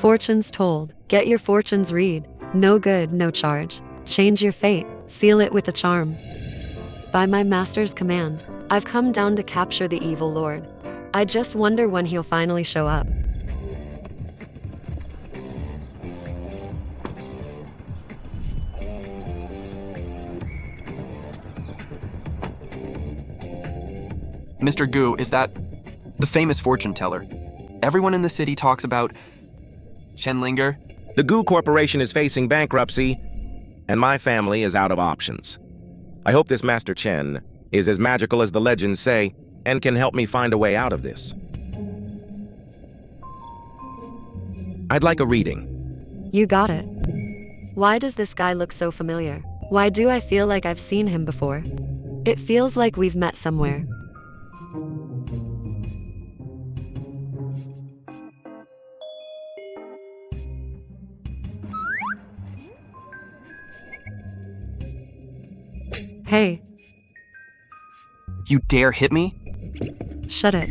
Fortunes told. Get your fortunes read. No good, no charge. Change your fate. Seal it with a charm. By my master's command, I've come down to capture the evil lord. I just wonder when he'll finally show up. Mr. Gu, is that the famous fortune teller? Everyone in the city talks about Chenlinger. The Gu Corporation is facing bankruptcy, and my family is out of options. I hope this Master Chen is as magical as the legends say and can help me find a way out of this. I'd like a reading. You got it. Why does this guy look so familiar? Why do I feel like I've seen him before? It feels like we've met somewhere. Hey. You dare hit me? Shut it.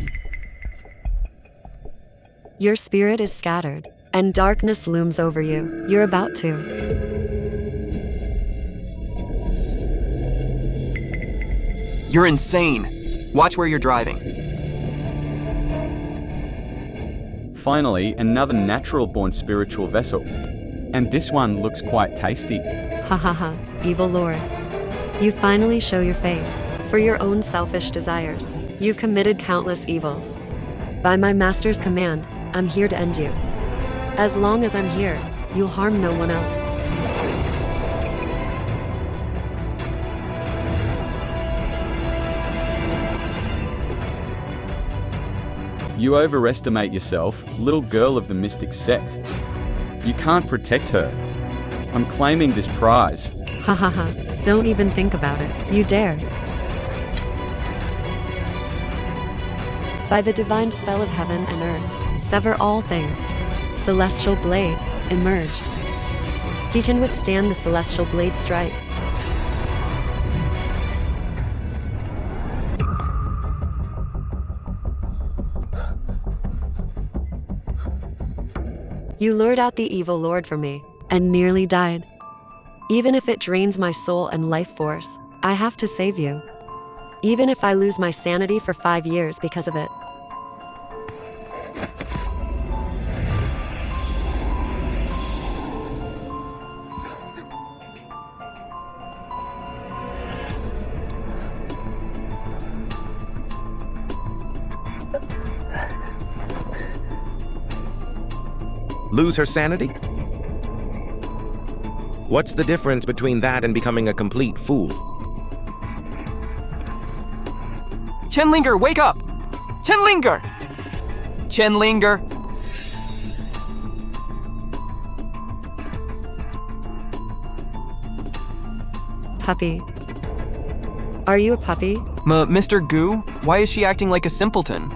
Your spirit is scattered, and darkness looms over you. You're about to. You're insane. Watch where you're driving. Finally, another natural-born spiritual vessel. And this one looks quite tasty. Ha ha ha, evil lord. You finally show your face. For your own selfish desires, you've committed countless evils. By my master's command, I'm here to end you. As long as I'm here, you'll harm no one else. You overestimate yourself, little girl of the mystic sect. You can't protect her. I'm claiming this prize. Ha ha ha, don't even think about it. You dare. By the divine spell of heaven and earth, sever all things. Celestial blade, emerge. He can withstand the celestial blade strike. You lured out the evil lord for me, and nearly died. Even if it drains my soul and life force, I have to save you. Even if I lose my sanity for 5 years because of it. Lose her sanity? What's the difference between that and becoming a complete fool? Chenlinger, wake up! Chenlinger! Chenlinger! Puppy. Are you a puppy? Mr. Gu? Why is she acting like a simpleton?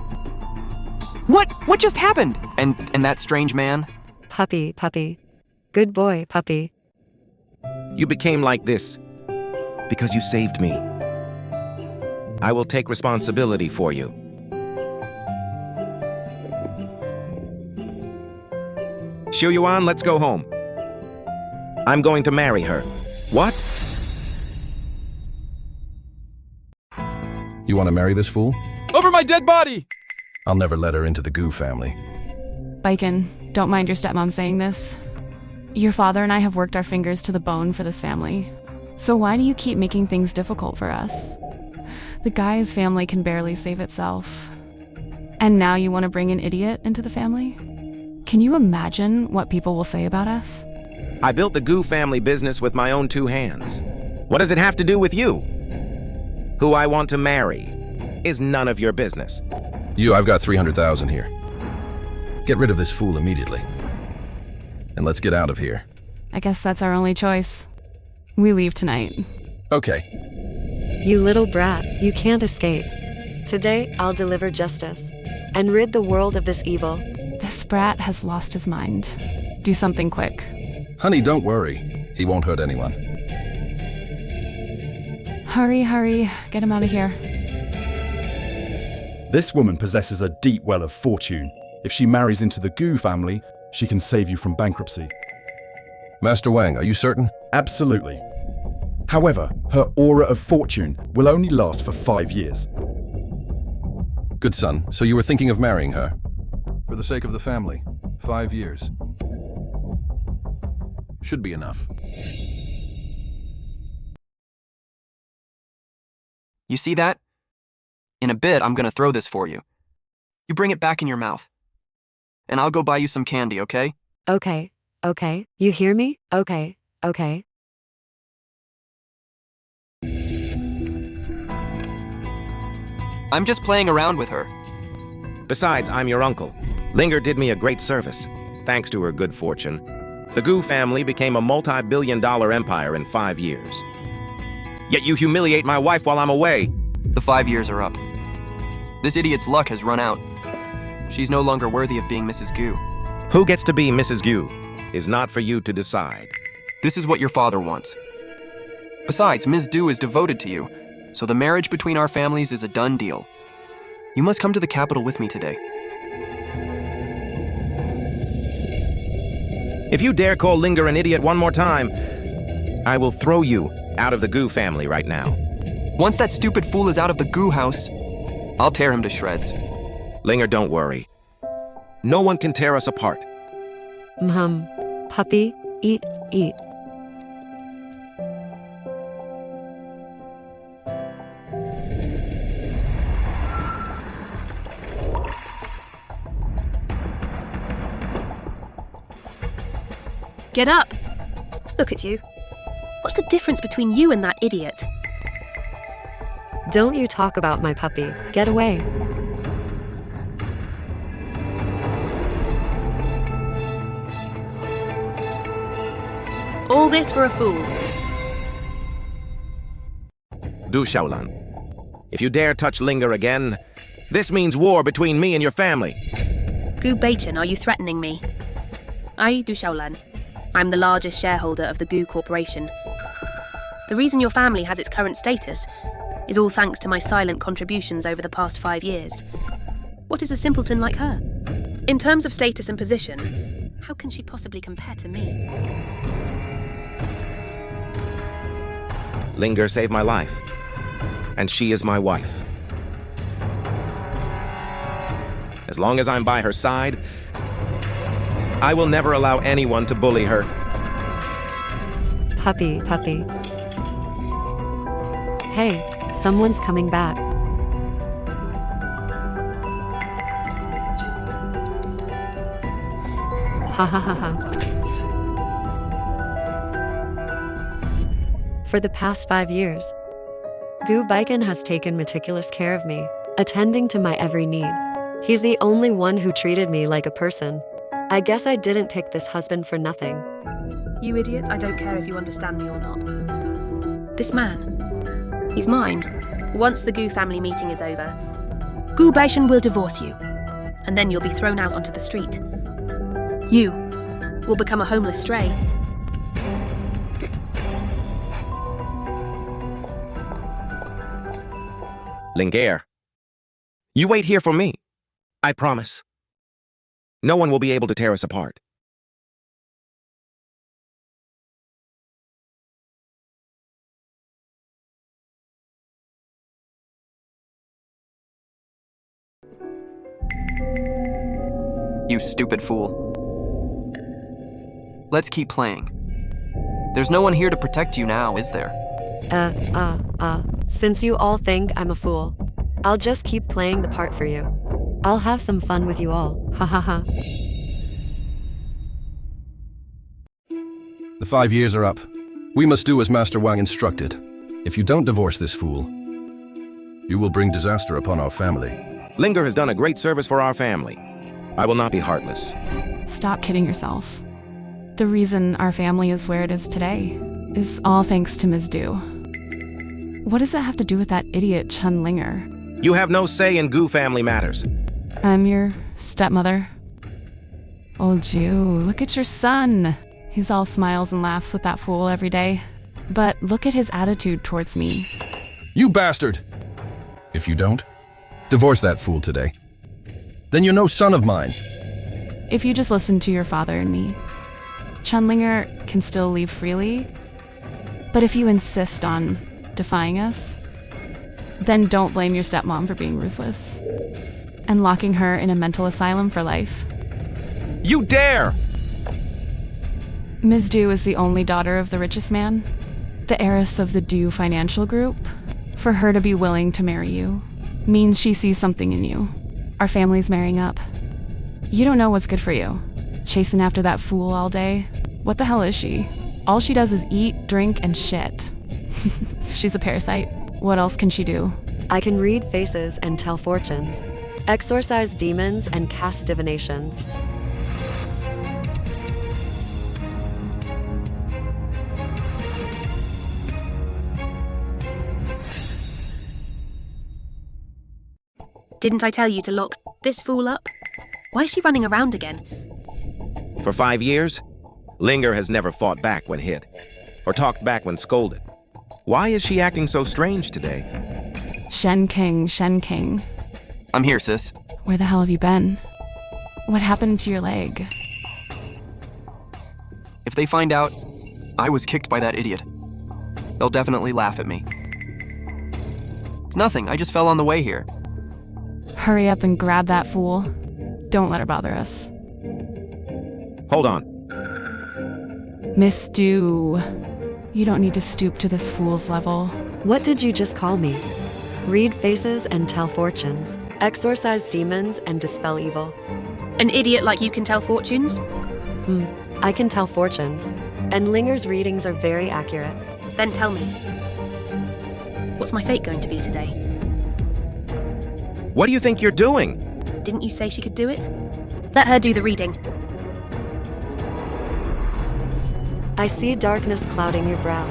What just happened? And that strange man? Puppy, puppy. Good boy, puppy. You became like this because you saved me. I will take responsibility for you. Xu Yuan, let's go home. I'm going to marry her. What? You want to marry this fool? Over my dead body! I'll never let her into the Gu family. Baiken, don't mind your stepmom saying this. Your father and I have worked our fingers to the bone for this family. So why do you keep making things difficult for us? The guy's family can barely save itself. And now you want to bring an idiot into the family? Can you imagine what people will say about us? I built the Gu family business with my own 2 hands. What does it have to do with you? Who I want to marry is none of your business. I've got 300,000 here. Get rid of this fool immediately. And let's get out of here. I guess that's our only choice. We leave tonight. Okay. You little brat, you can't escape. Today, I'll deliver justice and rid the world of this evil. This brat has lost his mind. Do something quick. Honey, don't worry. He won't hurt anyone. Hurry, hurry. Get him out of here. This woman possesses a deep well of fortune. If she marries into the Gu family, She can save you from bankruptcy. Master Wang, are you certain? Absolutely. However, her aura of fortune will only last for 5 years. Good son, so you were thinking of marrying her? For the sake of the family. 5 years. Should be enough. You see that? In a bit, I'm gonna throw this for you. You bring it back in your mouth. And I'll go buy you some candy, okay? Okay, okay. You hear me? Okay, okay. I'm just playing around with her. Besides, I'm your uncle. Linger did me a great service. Thanks to her good fortune, the Gu family became a multi-billion-dollar empire in 5 years. Yet you humiliate my wife while I'm away. The 5 years are up. This idiot's luck has run out. She's no longer worthy of being Mrs. Gu. Who gets to be Mrs. Gu is not for you to decide. This is what your father wants. Besides, Ms. Du is devoted to you, so the marriage between our families is a done deal. You must come to the capital with me today. If you dare call Linger an idiot one more time, I will throw you out of the Gu family right now. Once that stupid fool is out of the Gu house, I'll tear him to shreds. Linger, don't worry. No one can tear us apart. Puppy, eat, eat. Get up! Look at you. What's the difference between you and that idiot? Don't you talk about my puppy. Get away. All this for a fool. Du Xiaolan. If you dare touch Linger again, this means war between me and your family. Gu Beichen, are you threatening me? I, Du Xiaolan. I'm the largest shareholder of the Gu Corporation. The reason your family has its current status is all thanks to my silent contributions over the past 5 years. What is a simpleton like her? In terms of status and position, how can she possibly compare to me? Linger saved my life, and she is my wife. As long as I'm by her side, I will never allow anyone to bully her. Puppy, puppy. Hey, someone's coming back. Ha ha ha ha. For the past 5 years, Gu Baiken has taken meticulous care of me, attending to my every need. He's the only one who treated me like a person. I guess I didn't pick this husband for nothing. You idiot, I don't care if you understand me or not. This man, he's mine. Once the Gu family meeting is over, Gu Beichen will divorce you, and then you'll be thrown out onto the street. You will become a homeless stray. Linger, you wait here for me. I promise. No one will be able to tear us apart. You stupid fool. Let's keep playing. There's no one here to protect you now, is there? Since you all think I'm a fool, I'll just keep playing the part for you. I'll have some fun with you all. Ha ha ha. The 5 years are up. We must do as Master Wang instructed. If you don't divorce this fool, you will bring disaster upon our family. Linger has done a great service for our family. I will not be heartless. Stop kidding yourself. The reason our family is where it is today is all thanks to Ms. Du. What does that have to do with that idiot Chun Linger? You have no say in Gu family matters. I'm your stepmother. Old Jew, look at your son. He's all smiles and laughs with that fool every day. But look at his attitude towards me. You bastard! If you don't, divorce that fool today. Then you're no son of mine. If you just listen to your father and me, Chunlinger can still leave freely. But if you insist on defying us, then don't blame your stepmom for being ruthless and locking her in a mental asylum for life. You dare! Ms. Dew is the only daughter of the richest man, the heiress of the Dew financial group. For her to be willing to marry you means she sees something in you. Our family's marrying up. You don't know what's good for you. Chasing after that fool all day. What the hell is she? All she does is eat, drink, and shit. She's a parasite. What else can she do? I can read faces and tell fortunes, exorcise demons and cast divinations. Didn't I tell you to lock this fool up? Why is she running around again? For 5 years, Linger has never fought back when hit, or talked back when scolded. Why is she acting so strange today? Shen King. I'm here, sis. Where the hell have you been? What happened to your leg? If they find out, I was kicked by that idiot. They'll definitely laugh at me. It's nothing, I just fell on the way here. Hurry up and grab that fool. Don't let her bother us. Hold on. Miss Dew, you don't need to stoop to this fool's level. What did you just call me? Read faces and tell fortunes, exorcise demons and dispel evil. An idiot like you can tell fortunes? I can tell fortunes, and Linger's readings are very accurate. Then tell me. What's my fate going to be today? What do you think you're doing? Didn't you say she could do it? Let her do the reading. I see darkness clouding your brow,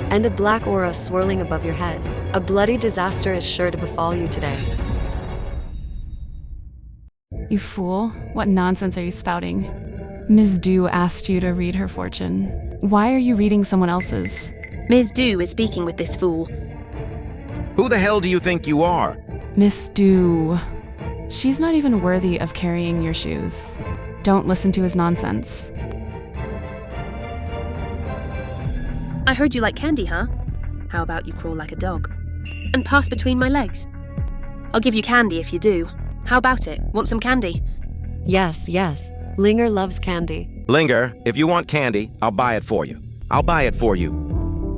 and a black aura swirling above your head. A bloody disaster is sure to befall you today. You fool, what nonsense are you spouting? Ms. Dew asked you to read her fortune. Why are you reading someone else's? Ms. Dew is speaking with this fool. Who the hell do you think you are? Miss Dew. She's not even worthy of carrying your shoes. Don't listen to his nonsense. I heard you like candy, huh? How about you crawl like a dog? And pass between my legs? I'll give you candy if you do. How about it? Want some candy? Yes. Linger loves candy. Linger, if you want candy, I'll buy it for you. I'll buy it for you.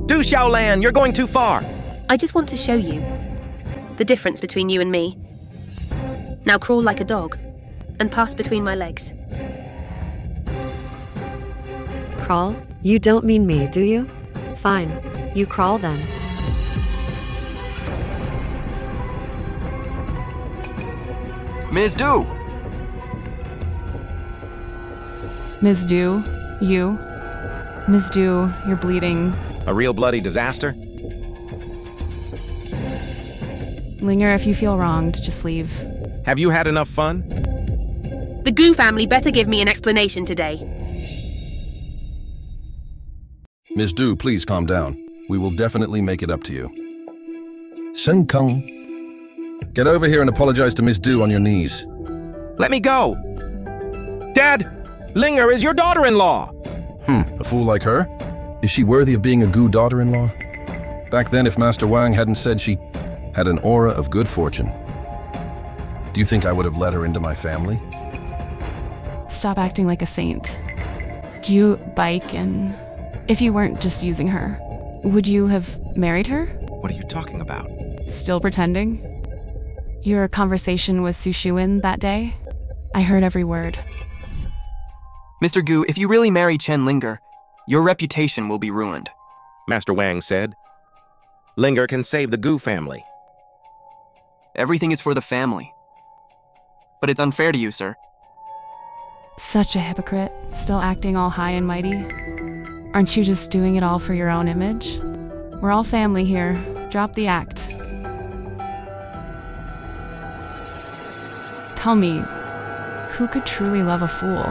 Du Xiaolan, you're going too far. I just want to show you the difference between you and me. Now crawl like a dog and pass between my legs. Crawl? You don't mean me, do you? Fine, you crawl then. Ms. Dew! Ms. Dew, you. Ms. Dew, you're bleeding. A real bloody disaster? Linger, if you feel wronged, just leave. Have you had enough fun? The Gu family better give me an explanation today. Ms. Dew, please calm down. We will definitely make it up to you. Shen Kung. Get over here and apologize to Ms. Dew on your knees. Let me go! Dad! Linger is your daughter-in-law! A fool like her? Is she worthy of being a Gu daughter-in-law? Back then, if Master Wang hadn't said she had an aura of good fortune, do you think I would have let her into my family? Stop acting like a saint. You bike and... If you weren't just using her, would you have married her? What are you talking about? Still pretending? Your conversation with Su Shuin that day? I heard every word. Mr. Gu, if you really marry Chen Linger, your reputation will be ruined. Master Wang said. Linger can save the Gu family. Everything is for the family. But it's unfair to you, sir. Such a hypocrite, still acting all high and mighty. Aren't you just doing it all for your own image? We're all family here. Drop the act. Tell me, who could truly love a fool?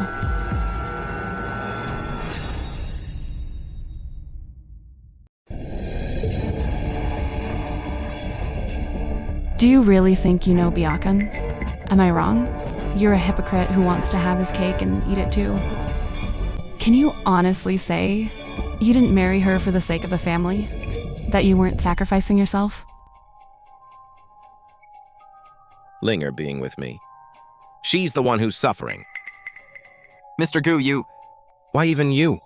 Do you really think you know Byakan? Am I wrong? You're a hypocrite who wants to have his cake and eat it too. Can you honestly say you didn't marry her for the sake of the family? That you weren't sacrificing yourself? Linger being with me. She's the one who's suffering. Mr. Gu, you... Why even you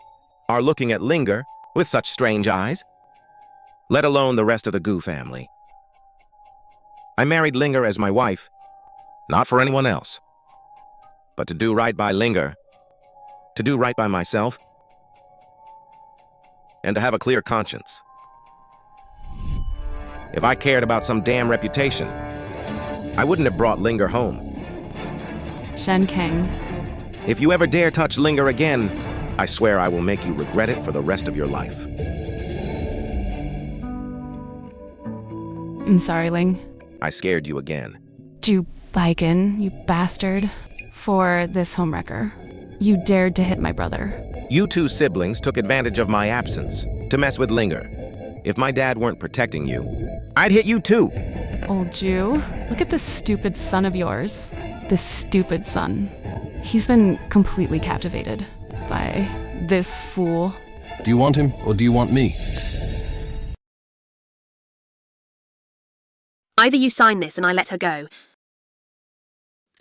are looking at Linger with such strange eyes? Let alone the rest of the Gu family. I married Linger as my wife, not for anyone else, but to do right by Linger, to do right by myself, and to have a clear conscience. If I cared about some damn reputation, I wouldn't have brought Linger home. Shen Kang. If you ever dare touch Linger again, I swear I will make you regret it for the rest of your life. I'm sorry, Ling. I scared you again. Ju Baiken, you bastard. For this homewrecker. You dared to hit my brother. You two siblings took advantage of my absence to mess with Linger. If my dad weren't protecting you, I'd hit you too. Old Jew, look at this stupid son of yours. This stupid son. He's been completely captivated by this fool. Do you want him, or do you want me? Either you sign this and I let her go,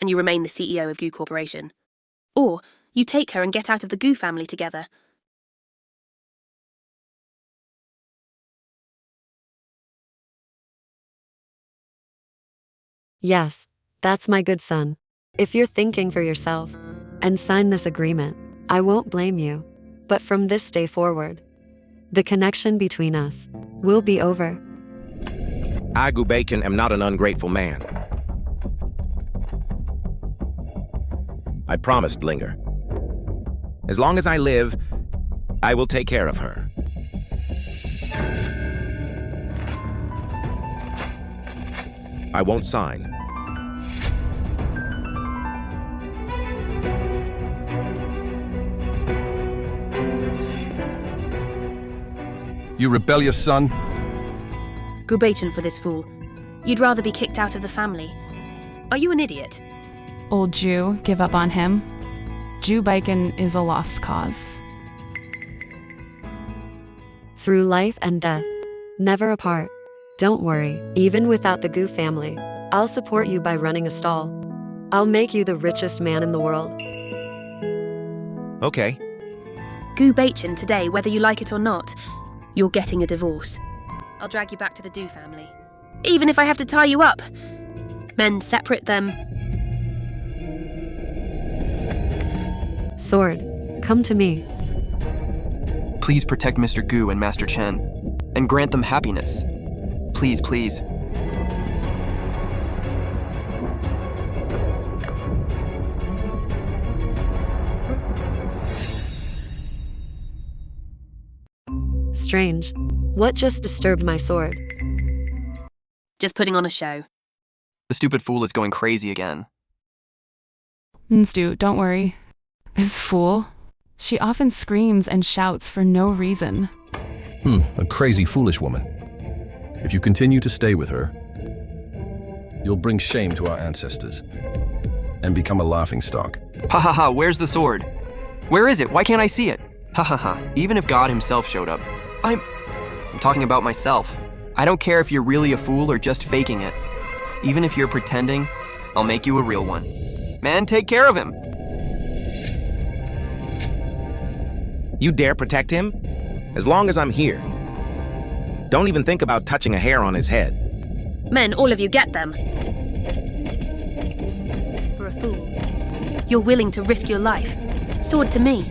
and you remain the CEO of Goo Corporation, or you take her and get out of the Goo family together. Yes, that's my good son. If you're thinking for yourself and sign this agreement, I won't blame you. But from this day forward, the connection between us will be over. I, Gu Bacon, am not an ungrateful man. I promised Linger. As long as I live, I will take care of her. I won't sign. You rebellious son? Gubation for this fool. You'd rather be kicked out of the family. Are you an idiot? Old Jew, give up on him. Jew Baiken is a lost cause. Through life and death, never apart. Don't worry, even without the Gu family, I'll support you by running a stall. I'll make you the richest man in the world. Okay. Gu Bachin today, whether you like it or not, you're getting a divorce. I'll drag you back to the Du family. Even if I have to tie you up. Men separate them. Sword, come to me. Please protect Mr. Gu and Master Chen, and grant them happiness. Please, please. Strange. What just disturbed my sword? Just putting on a show. The stupid fool is going crazy again. Stu, don't worry. This fool, she often screams and shouts for no reason. A crazy, foolish woman. If you continue to stay with her, you'll bring shame to our ancestors and become a laughingstock. Ha ha ha, where's the sword? Where is it? Why can't I see it? Ha ha ha, even if God himself showed up. I'm talking about myself. I don't care if you're really a fool or just faking it. Even if you're pretending, I'll make you a real one. Man, take care of him. You dare protect him? As long as I'm here. Don't even think about touching a hair on his head. Men, all of you get them. For a fool. You're willing to risk your life. Sword to me.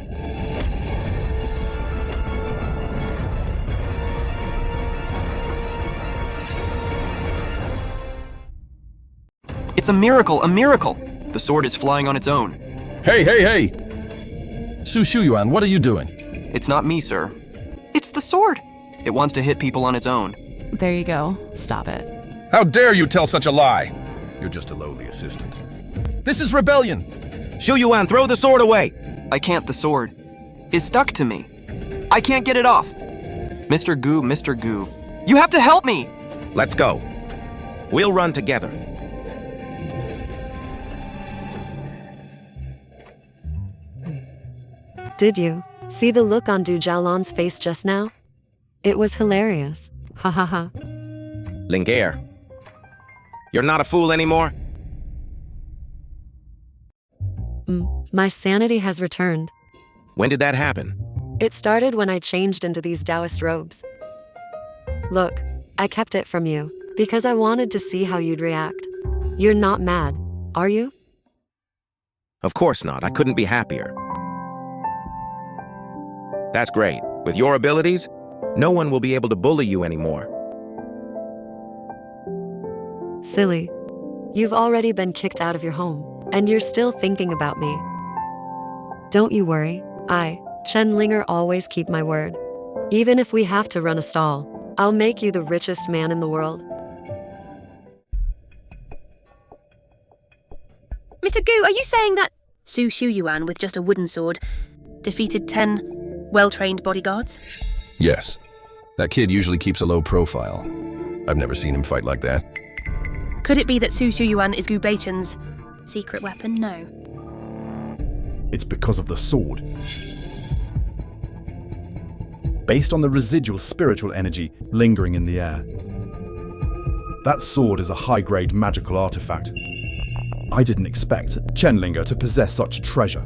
It's a miracle, a miracle. The sword is flying on its own. Hey, hey, hey! Su Shuyuan, what are you doing? It's not me, sir. It's the sword. It wants to hit people on its own. There you go. Stop it. How dare you tell such a lie? You're just a lowly assistant. This is rebellion! Shu Yuan, throw the sword away! I can't, the sword. It's stuck to me. I can't get it off. Mr. Gu, you have to help me! Let's go. We'll run together. Did you see the look on Du Jiaolan's face just now? It was hilarious. Ha ha ha. Linger, you're not a fool anymore? My sanity has returned. When did that happen? It started when I changed into these Taoist robes. Look, I kept it from you because I wanted to see how you'd react. You're not mad, are you? Of course not. I couldn't be happier. That's great. With your abilities, no one will be able to bully you anymore. Silly. You've already been kicked out of your home, and you're still thinking about me. Don't you worry. I, Chen Linger, always keep my word. Even if we have to run a stall, I'll make you the richest man in the world. Mr. Gu, are you saying that Su Shuyuan with just a wooden sword defeated 10 well-trained bodyguards? Yes. That kid usually keeps a low profile. I've never seen him fight like that. Could it be that Su Shuyuan is Gu Beichen's secret weapon? No. It's because of the sword. Based on the residual spiritual energy lingering in the air. That sword is a high-grade magical artifact. I didn't expect Chenlinger to possess such treasure.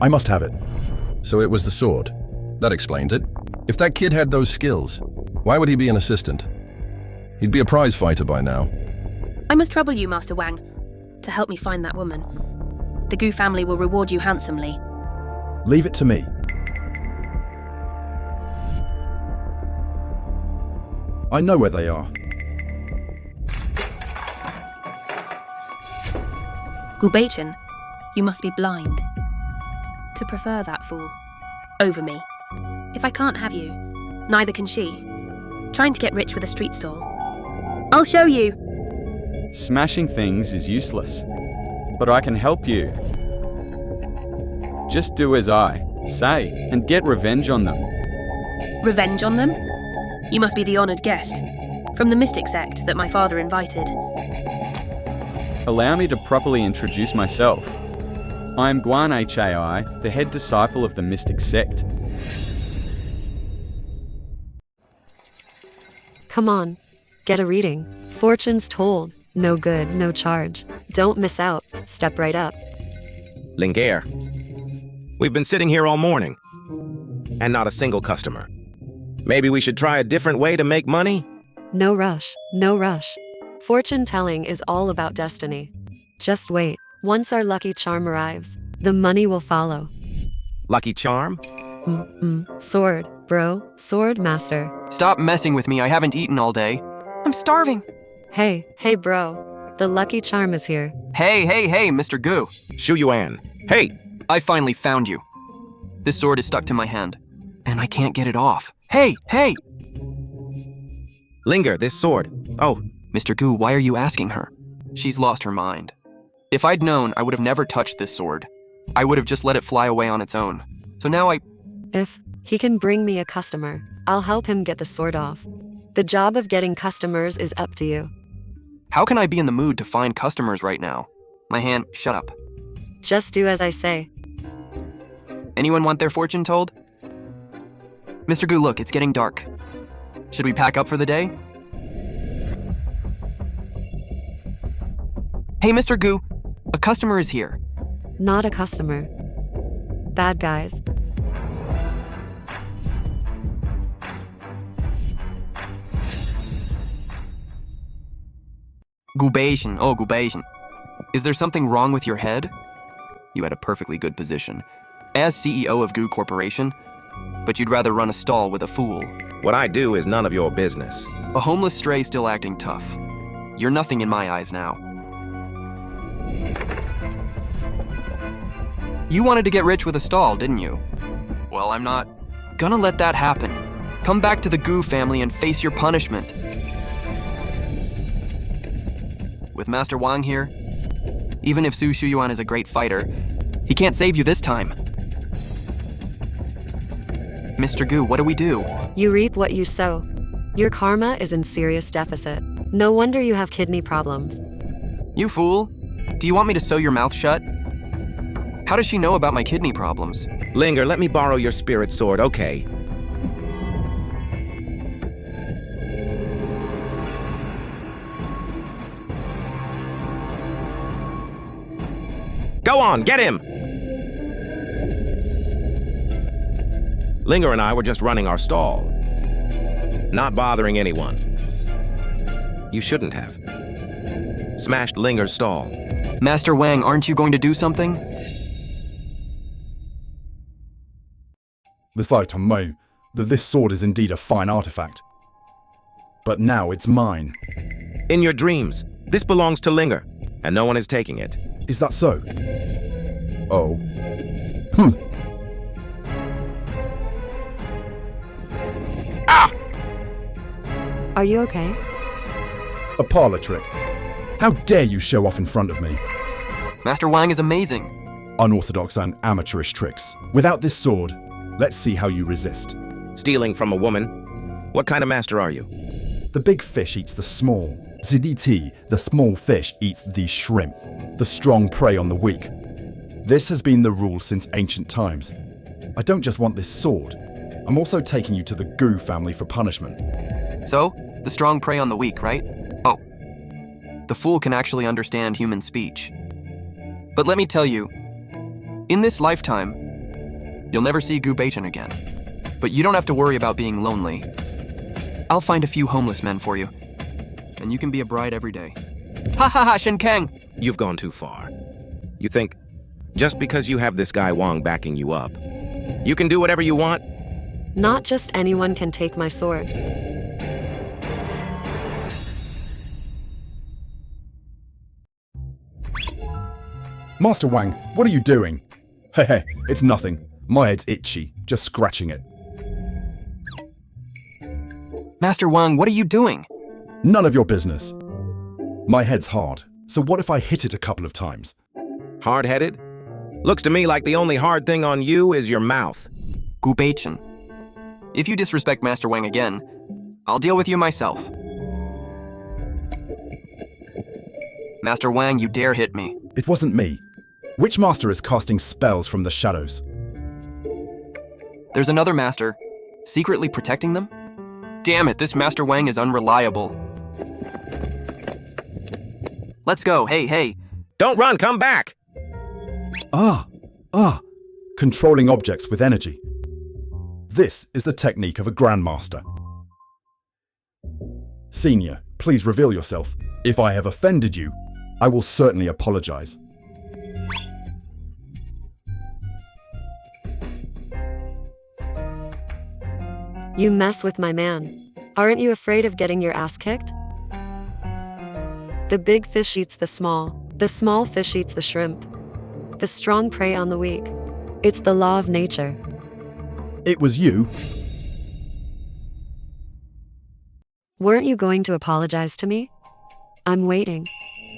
I must have it. So it was the sword. That explains it. If that kid had those skills, why would he be an assistant? He'd be a prize fighter by now. I must trouble you, Master Wang, to help me find that woman. The Gu family will reward you handsomely. Leave it to me. I know where they are. Gu Beichen, you must be blind to prefer that fool over me. If I can't have you, neither can she. Trying to get rich with a street stall. I'll show you. Smashing things is useless, but I can help you. Just do as I say and get revenge on them. Revenge on them? You must be the honoured guest from the mystic sect that my father invited. Allow me to properly introduce myself. I am Guan Hai, the head disciple of the mystic sect. Come on, get a reading. Fortune's told. No good, no charge. Don't miss out. Step right up. Linger, we've been sitting here all morning, and not a single customer. Maybe we should try a different way to make money? No rush, no rush. Fortune telling is all about destiny. Just wait. Once our lucky charm arrives, the money will follow. Lucky charm? Sword, bro. Sword master. Stop messing with me. I haven't eaten all day. I'm starving. Hey, bro. The lucky charm is here. Hey, Mr. Gu. Shuyuan. Hey! I finally found you. This sword is stuck to my hand, and I can't get it off. Hey! Linger, this sword. Oh, Mr. Gu, why are you asking her? She's lost her mind. If I'd known, I would have never touched this sword. I would have just let it fly away on its own. So now If he can bring me a customer, I'll help him get the sword off. The job of getting customers is up to you. How can I be in the mood to find customers right now? Shut up. Just do as I say. Anyone want their fortune told? Mr. Gu, look, it's getting dark. Should we pack up for the day? Hey, Mr. Gu, a customer is here. Not a customer. Bad guys. Gu Beijing. Is there something wrong with your head? You had a perfectly good position as CEO of Gu Corporation, but you'd rather run a stall with a fool. what I do is none of your business. A homeless stray still acting tough. You're nothing in my eyes now. You wanted to get rich with a stall, didn't you? Well, I'm not gonna let that happen. Come back to the Gu family and face your punishment. With Master Wang here, even if Su Shuyuan is a great fighter, he can't save you this time. Mr. Gu, what do we do? You reap what you sow. Your karma is in serious deficit. No wonder you have kidney problems. You fool. Do you want me to sew your mouth shut? How does she know about my kidney problems? Linger, let me borrow your spirit sword, okay? Go on, get him! Linger and I were just running our stall. Not bothering anyone. You shouldn't have. Smashed Linger's stall. Master Wang, aren't you going to do something? 你来同mij that this sword is indeed a fine artifact. But now it's mine. In your dreams, this belongs to Linger, and no one is taking it. Is that so? Oh. Are you okay? A parlor trick. How dare you show off in front of me? Master Wang is amazing. Unorthodox and amateurish tricks. Without this sword, let's see how you resist. Stealing from a woman? What kind of master are you? The big fish eats the small. ZDT, the small fish eats the shrimp. The strong prey on the weak. This has been the rule since ancient times. I don't just want this sword. I'm also taking you to the Gu family for punishment. So, the strong prey on the weak, right? Oh. The fool can actually understand human speech. But let me tell you, in this lifetime, you'll never see Gu Beichen again. But you don't have to worry about being lonely. I'll find a few homeless men for you. And you can be a bride every day. Ha ha ha, Shen Kang! You've gone too far. You think, just because you have this guy Wang backing you up, you can do whatever you want? Not just anyone can take my sword. Master Wang, what are you doing? Hey, it's nothing. My head's itchy, just scratching it. Master Wang, what are you doing? None of your business. My head's hard, so what if I hit it a couple of times? Hard-headed? Looks to me like the only hard thing on you is your mouth. Gu Beichen. If you disrespect Master Wang again, I'll deal with you myself. Master Wang, you dare hit me. It wasn't me. Which master is casting spells from the shadows? There's another master, secretly protecting them? Damn it, this Master Wang is unreliable. Let's go, hey. Don't run, come back! Controlling objects with energy. This is the technique of a grandmaster. Senior, please reveal yourself. If I have offended you, I will certainly apologize. You mess with my man. Aren't you afraid of getting your ass kicked? The big fish eats the small fish eats the shrimp. The strong prey on the weak. It's the law of nature. It was you. Weren't you going to apologize to me? I'm waiting.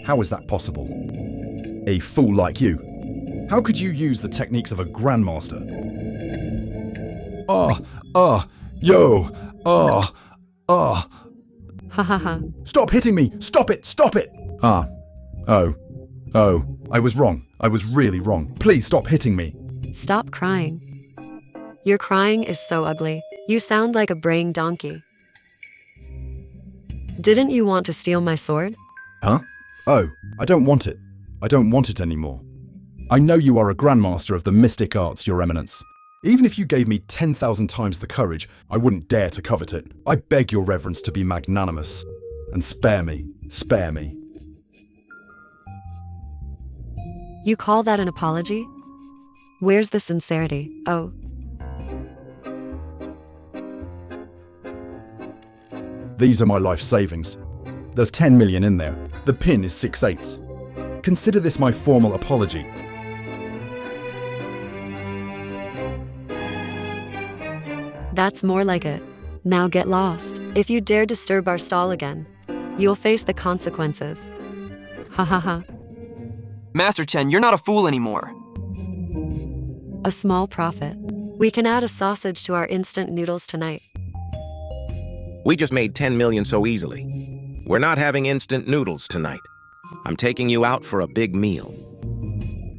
How is that possible? A fool like you. How could you use the techniques of a grandmaster? Ha ha ha. Stop hitting me! Stop it! I was wrong. I was really wrong. Please stop hitting me. Stop crying. Your crying is so ugly. You sound like a braying donkey. Didn't you want to steal my sword? Huh? Oh, I don't want it. I don't want it anymore. I know you are a grandmaster of the mystic arts, Your Eminence. Even if you gave me 10,000 times the courage, I wouldn't dare to covet it. I beg your reverence to be magnanimous. And spare me. Spare me. You call that an apology? Where's the sincerity? Oh. These are my life savings. There's 10 million in there. The pin is 6/8. Consider this my formal apology. That's more like it. Now get lost. If you dare disturb our stall again, you'll face the consequences. Ha ha ha. Master Chen, you're not a fool anymore. A small profit. We can add a sausage to our instant noodles tonight. We just made 10 million so easily. We're not having instant noodles tonight. I'm taking you out for a big meal.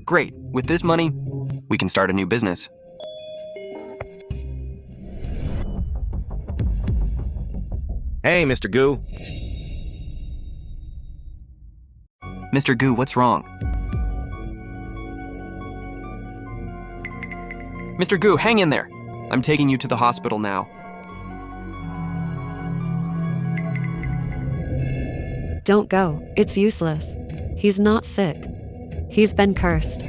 Great. With this money, we can start a new business. Hey, Mr. Goo. Mr. Goo, what's wrong? Mr. Goo, hang in there. I'm taking you to the hospital now. Don't go. It's useless. He's not sick. He's been cursed.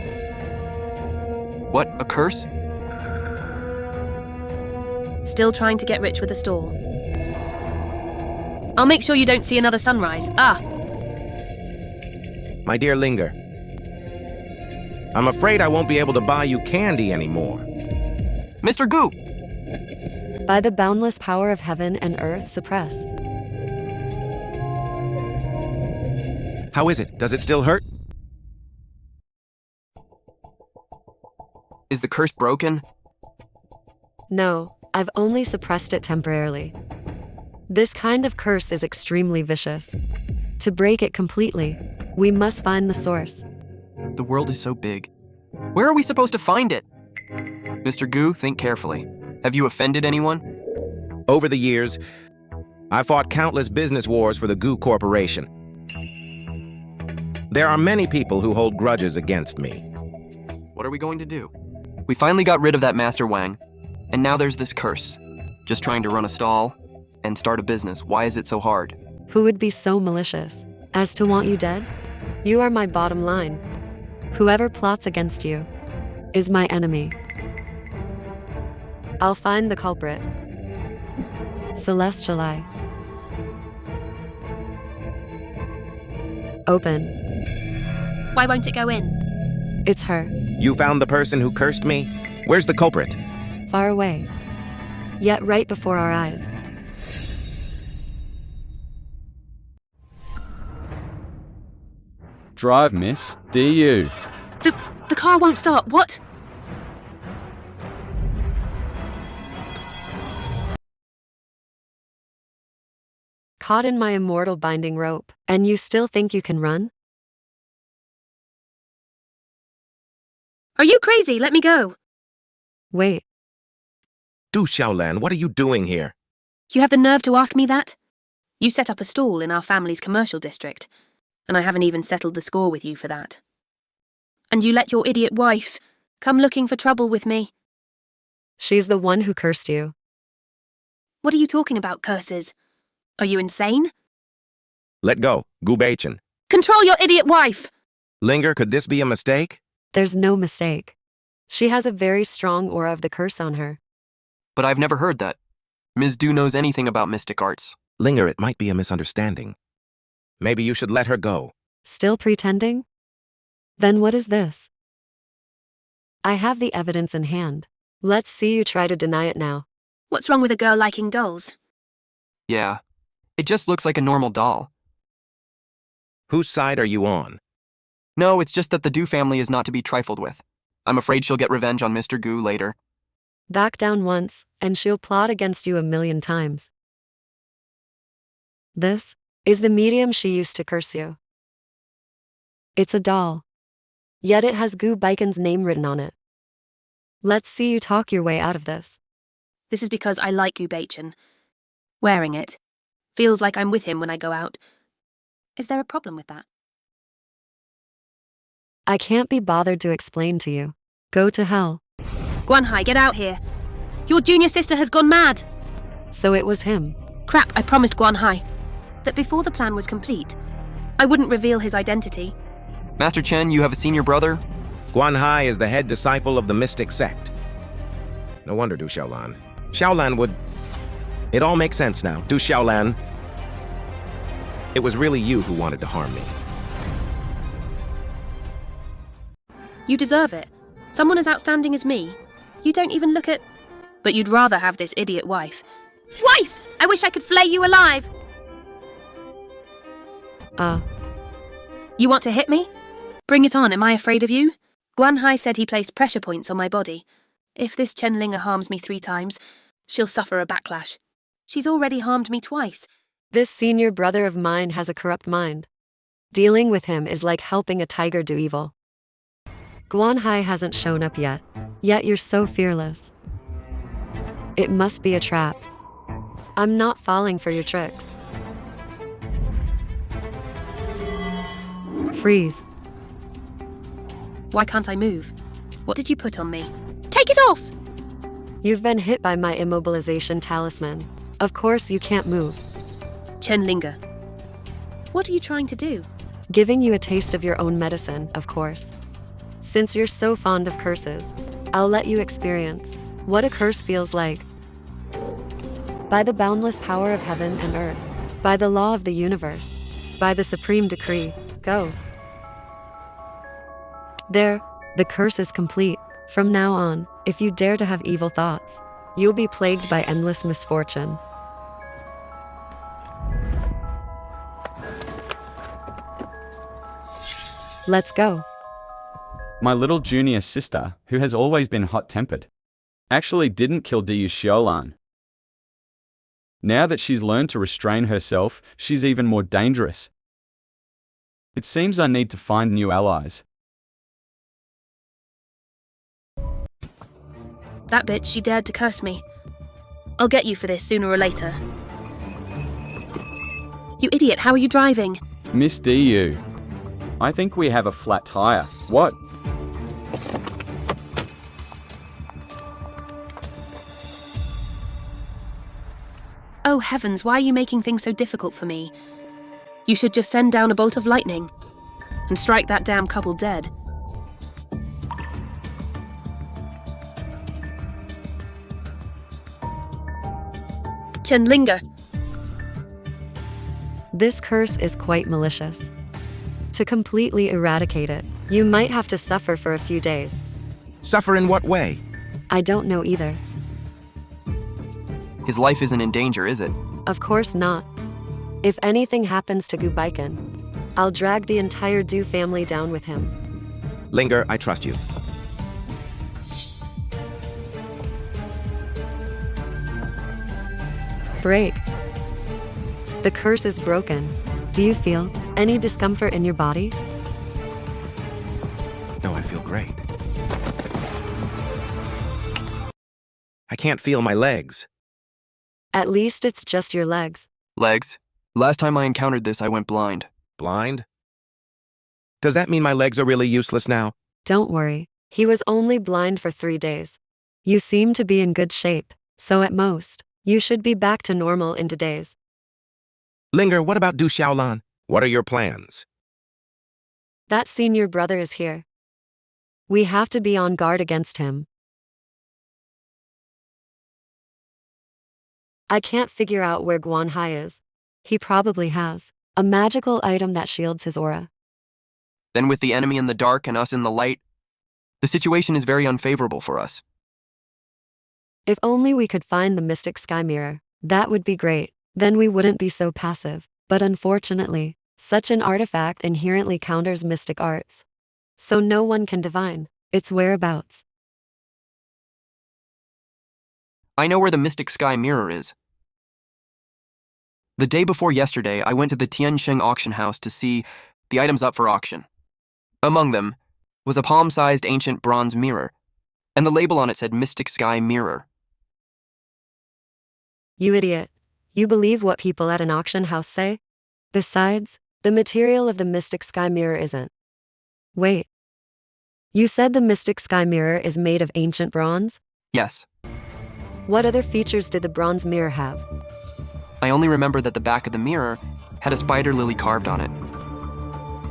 What, a curse? Still trying to get rich with a stall. I'll make sure you don't see another sunrise. My dear Linger, I'm afraid I won't be able to buy you candy anymore. Mr. Goo! By the boundless power of heaven and earth, suppress. How is it? Does it still hurt? Is the curse broken? No, I've only suppressed it temporarily. This kind of curse is extremely vicious. To break it completely, we must find the source. The world is so big. Where are we supposed to find it? Mr. Goo, think carefully. Have you offended anyone? Over the years, I fought countless business wars for the Goo Corporation. There are many people who hold grudges against me. What are we going to do? We finally got rid of that Master Wang, and now there's this curse. Just trying to run a stall and start a business. Why is it so hard? Who would be so malicious as to want you dead? You are my bottom line. Whoever plots against you is my enemy. I'll find the culprit. Celestial Eye. Open. Why won't it go in? It's her. You found the person who cursed me? Where's the culprit? Far away. Yet right before our eyes. Drive, miss. DU. The car won't start. What? Caught in my immortal binding rope, and you still think you can run? Are you crazy? Let me go. Wait, Du Xiaolan, what are you doing here? You have the nerve to ask me that? You set up a stall in our family's commercial district, and I haven't even settled the score with you for that. And you let your idiot wife come looking for trouble with me. she's the one who cursed you. What are you talking about, curses? Are you insane? Let go, Gu Beichin. Control your idiot wife! Linger, could this be a mistake? There's no mistake. She has a very strong aura of the curse on her. But I've never heard that. Ms. Du knows anything about mystic arts. Linger, it might be a misunderstanding. Maybe you should let her go. Still pretending? Then what is this? I have the evidence in hand. Let's see you try to deny it now. What's wrong with a girl liking dolls? Yeah. It just looks like a normal doll. Whose side are you on? No, it's just that the Du family is not to be trifled with. I'm afraid she'll get revenge on Mr. Goo later. Back down once, and she'll plot against you 1,000,000 times. This is the medium she used to curse you. It's a doll. Yet it has Gu Baikon's name written on it. Let's see you talk your way out of this. This is because I like Gu Beichin. Wearing it feels like I'm with him when I go out. Is there a problem with that? I can't be bothered to explain to you. Go to hell. Guanhai, get out here. Your junior sister has gone mad. So it was him. Crap, I promised Guanhai that before the plan was complete, I wouldn't reveal his identity. Master Chen, you have a senior brother? Guanhai is the head disciple of the mystic sect. No wonder Du Xiaolan. Xiaolan would... It all makes sense now. Du Xiaolan. It was really you who wanted to harm me. You deserve it. Someone as outstanding as me. You don't even look at... But you'd rather have this idiot wife. Wife! I wish I could flay you alive! You want to hit me? Bring it on, am I afraid of you? Guanhai said he placed pressure points on my body. If this Chenlinger harms me 3 times, she'll suffer a backlash. She's already harmed me twice. This senior brother of mine has a corrupt mind. Dealing with him is like helping a tiger do evil. Guanhai hasn't shown up yet you're so fearless. It must be a trap. I'm not falling for your tricks. Freeze. Why can't I move? What did you put on me? Take it off! You've been hit by my immobilization talisman. Of course you can't move. Chenlinga. What are you trying to do? Giving you a taste of your own medicine, of course. Since you're so fond of curses, I'll let you experience what a curse feels like. By the boundless power of heaven and earth, by the law of the universe, by the supreme decree, go. There, the curse is complete. From now on, if you dare to have evil thoughts, you'll be plagued by endless misfortune. Let's go. My little junior sister, who has always been hot-tempered, actually didn't kill Diyu Xiaolan. Now that she's learned to restrain herself, she's even more dangerous. It seems I need to find new allies. That bitch, she dared to curse me. I'll get you for this sooner or later. You idiot, how are you driving? Miss Diyu, I think we have a flat tire. What? Oh heavens, why are you making things so difficult for me? You should just send down a bolt of lightning and strike that damn couple dead. Chenlinga. This curse is quite malicious. To completely eradicate it, you might have to suffer for a few days. Suffer in what way? I don't know either. His life isn't in danger, is it? Of course not. If anything happens to Gubaiken, I'll drag the entire Du family down with him. Linger, I trust you. Break. The curse is broken. Do you feel any discomfort in your body? No, I feel great. I can't feel my legs. At least it's just your legs. Legs? Last time I encountered this, I went blind. Blind? Does that mean my legs are really useless now? Don't worry. He was only blind for 3 days. You seem to be in good shape, so at most, you should be back to normal in 2 days. Linger, what about Du Xiaolan? What are your plans? That senior brother is here. We have to be on guard against him. I can't figure out where Guanhai is. He probably has a magical item that shields his aura. Then with the enemy in the dark and us in the light, the situation is very unfavorable for us. If only we could find the mystic sky mirror, that would be great. Then we wouldn't be so passive. But unfortunately, such an artifact inherently counters mystic arts. So no one can divine its whereabouts. I know where the Mystic Sky Mirror is. The day before yesterday, I went to the Tiansheng auction house to see the items up for auction. Among them was a palm-sized ancient bronze mirror, and the label on it said Mystic Sky Mirror. You idiot. You believe what people at an auction house say? Besides, the material of the Mystic Sky Mirror isn't. Wait. You said the Mystic Sky Mirror is made of ancient bronze? Yes. What other features did the bronze mirror have? I only remember that the back of the mirror had a spider lily carved on it.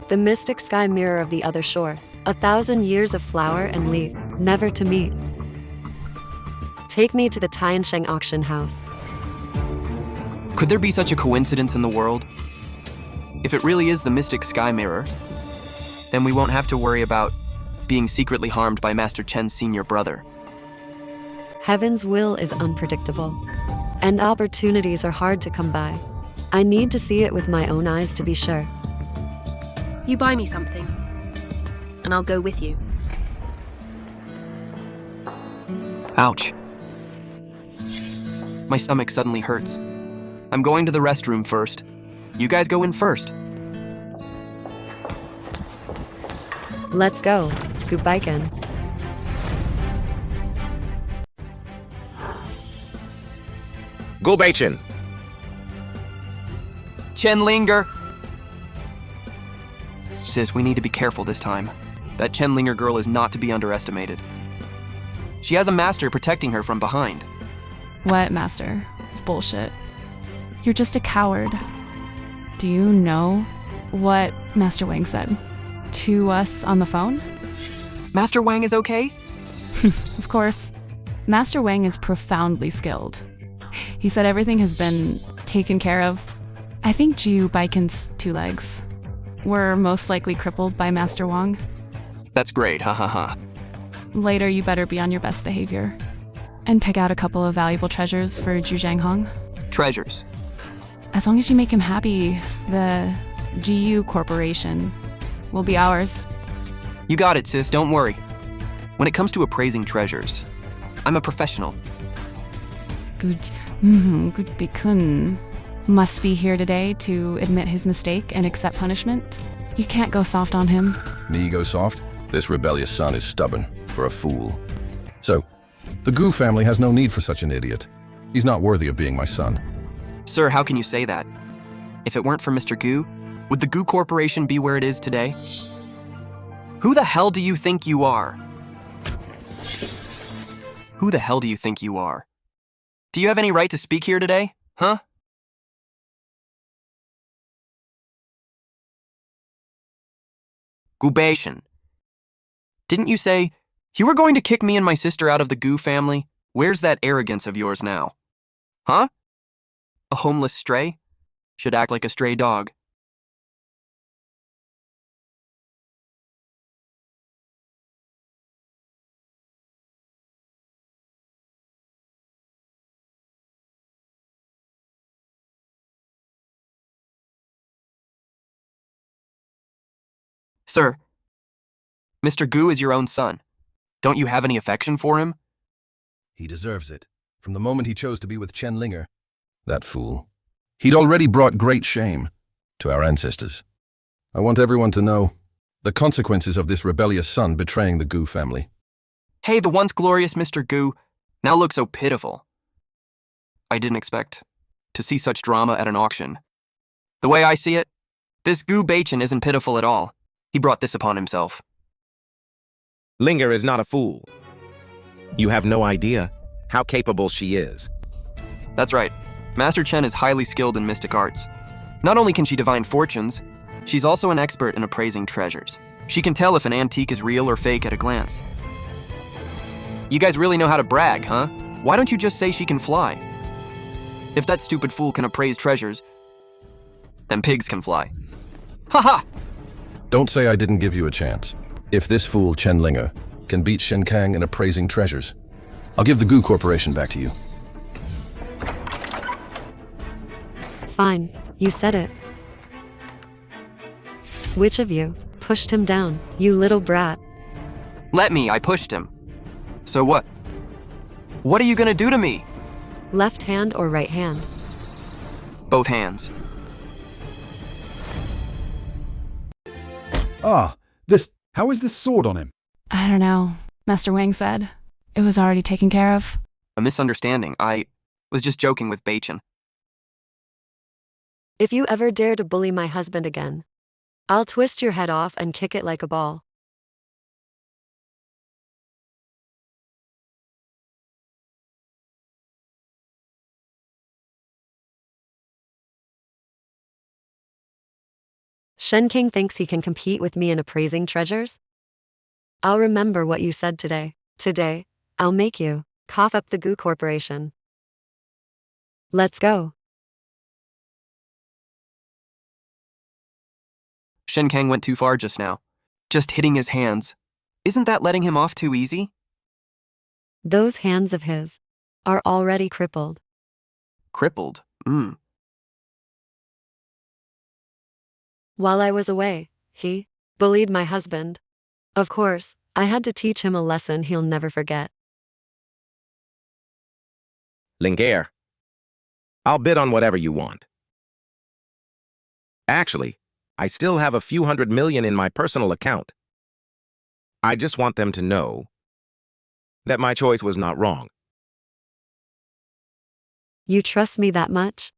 The Mystic Sky Mirror of the other shore. 1,000 years of flower and leaf, never to meet. Take me to the Tiansheng auction house. Could there be such a coincidence in the world? If it really is the Mystic Sky Mirror, then we won't have to worry about being secretly harmed by Master Chen's senior brother. Heaven's will is unpredictable, and opportunities are hard to come by. I need to see it with my own eyes to be sure. You buy me something, and I'll go with you. Ouch. My stomach suddenly hurts. I'm going to the restroom first. You guys go in first. Let's go. Goodbye. Gulbachin! Chen Linger! Sis, we need to be careful this time. That Chen Linger girl is not to be underestimated. She has a master protecting her from behind. What, master? It's bullshit. You're just a coward. Do you know what Master Wang said to us on the phone? Master Wang is okay? Of course. Master Wang is profoundly skilled. He said everything has been taken care of. I think Jiu Baiken's 2 legs were most likely crippled by Master Wang. That's great, ha ha ha. Later, you better be on your best behavior and pick out a couple of valuable treasures for Zhu Zhanghong. Treasures. As long as you make him happy, the GU Corporation will be ours. You got it, sis, don't worry. When it comes to appraising treasures, I'm a professional. Good Bikun must be here today to admit his mistake and accept punishment. You can't go soft on him. Me go soft? This rebellious son is stubborn, for a fool. So, the Gu family has no need for such an idiot. He's not worthy of being my son. Sir, how can you say that? If it weren't for Mr. Gu, would the Gu Corporation be where it is today? Who the hell do you think you are? Who the hell do you think you are? Do you have any right to speak here today? Huh? Gubation. Didn't you say you were going to kick me and my sister out of the Gu family? Where's that arrogance of yours now? Huh? A homeless stray? Should act like a stray dog. Sir, Mr. Gu is your own son. Don't you have any affection for him? He deserves it. From the moment he chose to be with Chen Linger. That fool. He'd already brought great shame to our ancestors. I want everyone to know the consequences of this rebellious son betraying the Gu family. Hey, the once glorious Mr. Gu now looks so pitiful. I didn't expect to see such drama at an auction. The way I see it, this Gu Bachin isn't pitiful at all. He brought this upon himself. Linger is not a fool. You have no idea how capable she is. That's right. Master Chen is highly skilled in mystic arts. Not only can she divine fortunes, she's also an expert in appraising treasures. She can tell if an antique is real or fake at a glance. You guys really know how to brag, huh? Why don't you just say she can fly? If that stupid fool can appraise treasures, then pigs can fly. Ha ha! Don't say I didn't give you a chance. If this fool Chen Linger can beat Shen Kang in appraising treasures, I'll give the Gu Corporation back to you. Fine, you said it. Which of you pushed him down, you little brat? Let me, I pushed him. So what? What are you gonna do to me? Left hand or right hand? Both hands. How is this sword on him? I don't know. Master Wang said it was already taken care of. A misunderstanding. I was just joking with Bachin. If you ever dare to bully my husband again, I'll twist your head off and kick it like a ball. Shen King thinks he can compete with me in appraising treasures? I'll remember what you said today. Today, I'll make you cough up the Gu Corporation. Let's go. Shen Kang went too far just now. Just hitting his hands. Isn't that letting him off too easy? Those hands of his are already crippled. Crippled? While I was away, he bullied my husband. Of course, I had to teach him a lesson he'll never forget. Linger, I'll bid on whatever you want. Actually, I still have a few $100 million in my personal account. I just want them to know that my choice was not wrong. You trust me that much?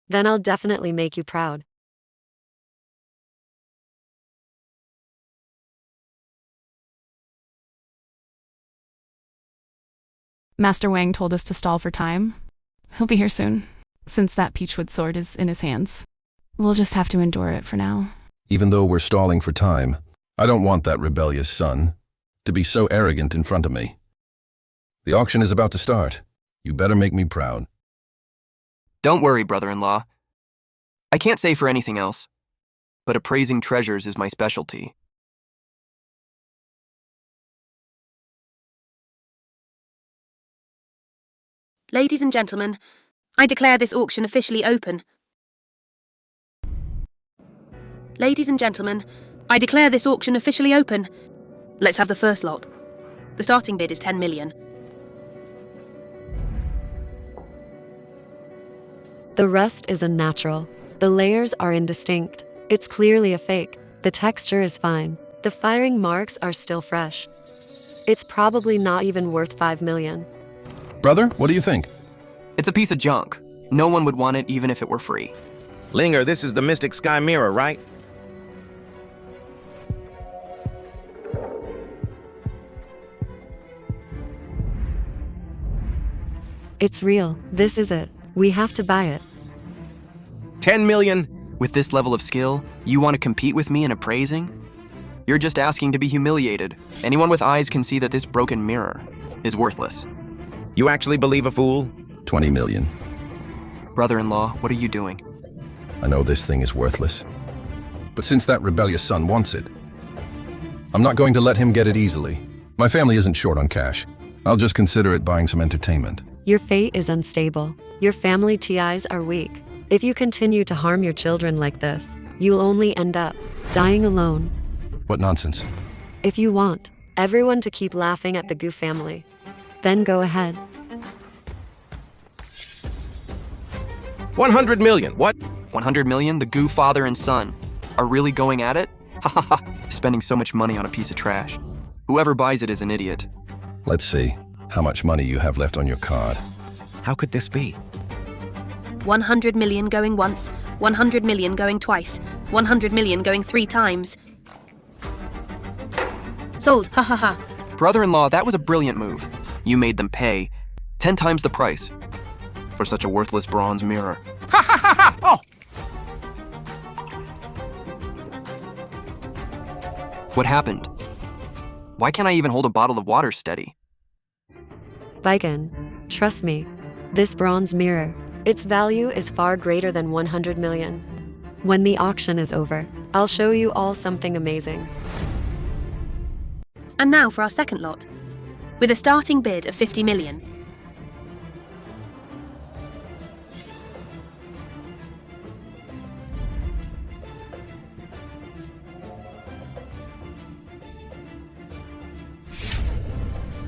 Then I'll definitely make you proud. Master Wang told us to stall for time. He'll be here soon, since that peachwood sword is in his hands. We'll just have to endure it for now. Even though we're stalling for time, I don't want that rebellious son to be so arrogant in front of me. The auction is about to start. You better make me proud. Don't worry, brother-in-law. I can't say for anything else, but appraising treasures is my specialty. Ladies and gentlemen, I declare this auction officially open. Ladies and gentlemen, I declare this auction officially open. Let's have the first lot. The starting bid is 10 million. The rest is unnatural. The layers are indistinct. It's clearly a fake. The texture is fine. The firing marks are still fresh. It's probably not even worth 5 million. Brother, what do you think? It's a piece of junk. No one would want it even if it were free. Linger, this is the Mystic Sky Mirror, right? It's real. This is it. We have to buy it. 10 million? With this level of skill, you want to compete with me in appraising? You're just asking to be humiliated. Anyone with eyes can see that this broken mirror is worthless. You actually believe a fool? 20 million. Brother-in-law, what are you doing? I know this thing is worthless. But since that rebellious son wants it, I'm not going to let him get it easily. My family isn't short on cash. I'll just consider it buying some entertainment. Your fate is unstable. Your family ties are weak. If you continue to harm your children like this, you'll only end up dying alone. What nonsense. If you want everyone to keep laughing at the Gu family, then go ahead. 100 million, what? 100 million? The Gu father and son are really going at it? Ha ha ha, spending so much money on a piece of trash. Whoever buys it is an idiot. Let's see how much money you have left on your card. How could this be? 100 million going once, 100 million going twice, 100 million going 3 times. Sold, ha ha ha. Brother-in-law, that was a brilliant move. You made them pay 10 times the price for such a worthless bronze mirror. Ha ha ha ha! Oh! What happened? Why can't I even hold a bottle of water steady? Viken, trust me, this bronze mirror, its value is far greater than 100 million. When the auction is over, I'll show you all something amazing. And now for our second lot, with a starting bid of 50 million.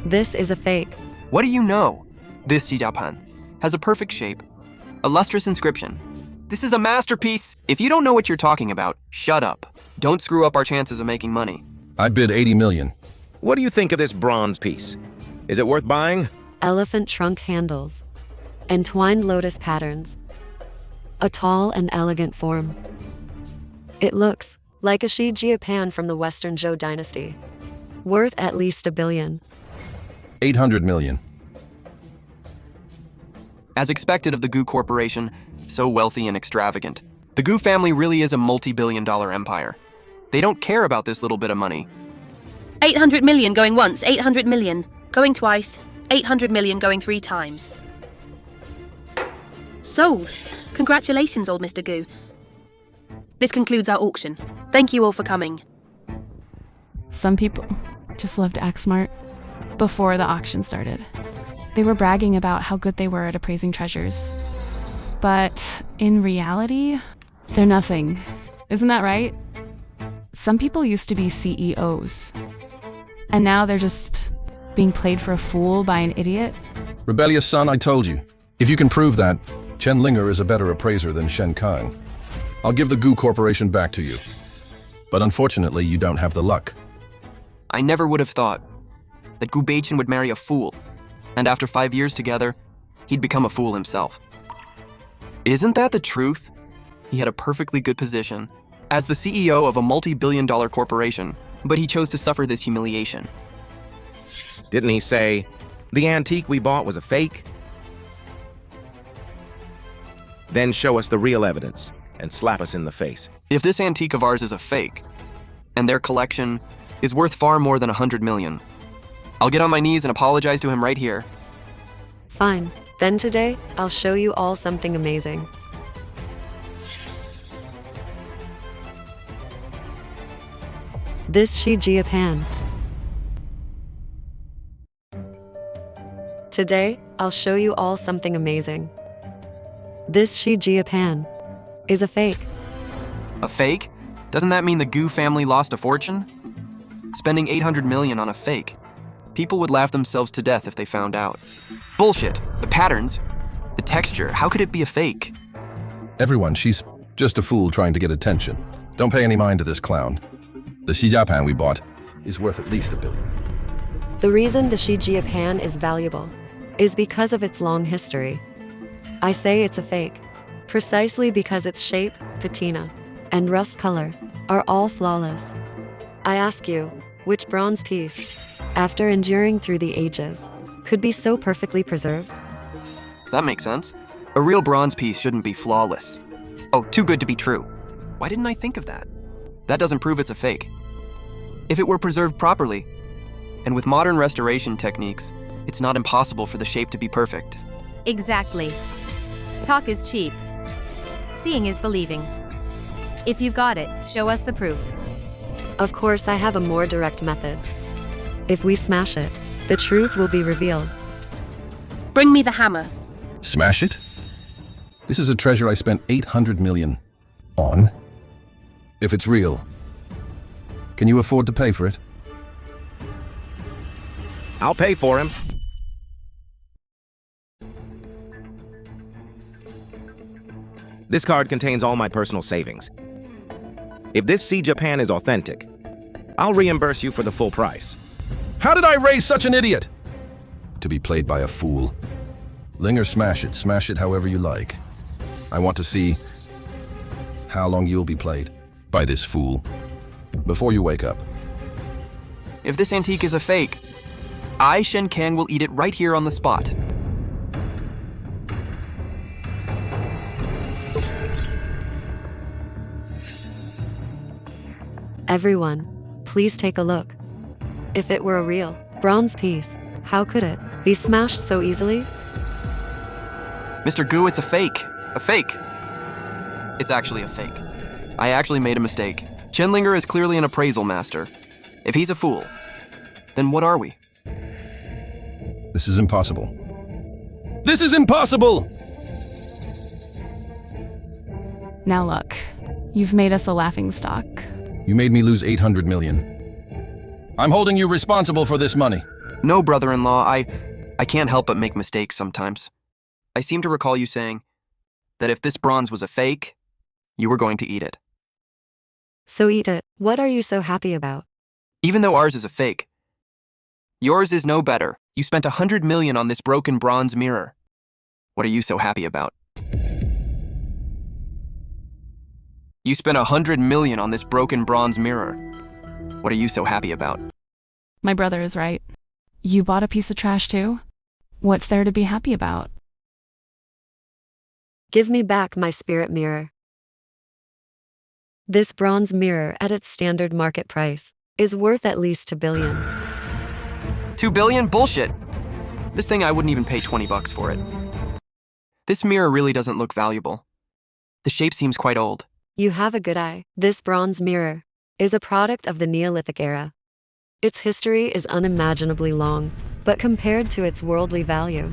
This is a fake. What do you know? This Sijapan has a perfect shape, a lustrous inscription. This is a masterpiece. If you don't know what you're talking about, shut up. Don't screw up our chances of making money. I bid 80 million. What do you think of this bronze piece? Is it worth buying? Elephant trunk handles, entwined lotus patterns, a tall and elegant form. It looks like a Shijiapan from the Western Zhou dynasty, worth at least $1 billion. 800 million. As expected of the Gu Corporation, so wealthy and extravagant, the Gu family really is a multi-billion-dollar empire. They don't care about this little bit of money. 800 million going once, 800 million going twice, 800 million going 3 times. Sold. Congratulations, old Mr. Gu. This concludes our auction. Thank you all for coming. Some people just love to act smart. Before the auction started, they were bragging about how good they were at appraising treasures. But in reality, they're nothing. Isn't that right? Some people used to be CEOs, and now they're just being played for a fool by an idiot. Rebellious son, I told you. If you can prove that, Chen Linger is a better appraiser than Shen Kang. I'll give the Gu Corporation back to you. But unfortunately, you don't have the luck. I never would have thought that Gu Beichin would marry a fool, and after 5 years together, he'd become a fool himself. Isn't that the truth? He had a perfectly good position as the CEO of a multi-billion-dollar corporation, but he chose to suffer this humiliation. Didn't he say, the antique we bought was a fake? Then show us the real evidence and slap us in the face. If this antique of ours is a fake, and their collection is worth far more than 100 million, I'll get on my knees and apologize to him right here. Fine. Then today, I'll show you all something amazing. This Shiji pan. Today, I'll show you all something amazing. This Shiji pan is a fake. A fake? Doesn't that mean the Gu family lost a fortune? Spending 800 million on a fake. People would laugh themselves to death if they found out. Bullshit. The patterns, the texture, how could it be a fake? Everyone, she's just a fool trying to get attention. Don't pay any mind to this clown. The Shijiapan we bought is worth at least $1 billion. The reason the Shiji pan is valuable is because of its long history. I say it's a fake, precisely because its shape, patina, and rust color are all flawless. I ask you, which bronze piece, after enduring through the ages, could be so perfectly preserved? That makes sense. A real bronze piece shouldn't be flawless. Oh, too good to be true. Why didn't I think of that? That doesn't prove it's a fake. If it were preserved properly, and with modern restoration techniques, it's not impossible for the shape to be perfect. Exactly. Talk is cheap. Seeing is believing. If you've got it, show us the proof. Of course, I have a more direct method. If we smash it, the truth will be revealed. Bring me the hammer. Smash it? This is a treasure I spent 800 million on. If it's real, can you afford to pay for it? I'll pay for him. This card contains all my personal savings. If this Japan is authentic, I'll reimburse you for the full price. How did I raise such an idiot? To be played by a fool. Linger, smash it however you like. I want to see how long you'll be played by this fool before you wake up. If this antique is a fake, I, Shen Kang, will eat it right here on the spot. Everyone, please take a look. If it were a real bronze piece, how could it be smashed so easily? Mr. Gu, it's a fake. A fake. It's actually a fake. I actually made a mistake. Chenlinger is clearly an appraisal master. If he's a fool, then what are we? This is impossible. This is impossible! Now look, you've made us a laughingstock. You made me lose 800 million. I'm holding you responsible for this money. No, brother-in-law, I can't help but make mistakes sometimes. I seem to recall you saying that if this bronze was a fake, you were going to eat it. So eat it. What are you so happy about? Even though ours is a fake, yours is no better. You spent 100 million on this broken bronze mirror. What are you so happy about? You spent 100 million on this broken bronze mirror. What are you so happy about? My brother is right. You bought a piece of trash too? What's there to be happy about? Give me back my spirit mirror. This bronze mirror at its standard market price is worth at least 2 billion. 2 billion? Bullshit. This thing I wouldn't even pay 20 bucks for it. This mirror really doesn't look valuable. The shape seems quite old. You have a good eye. This bronze mirror is a product of the Neolithic era. Its history is unimaginably long, but compared to its worldly value,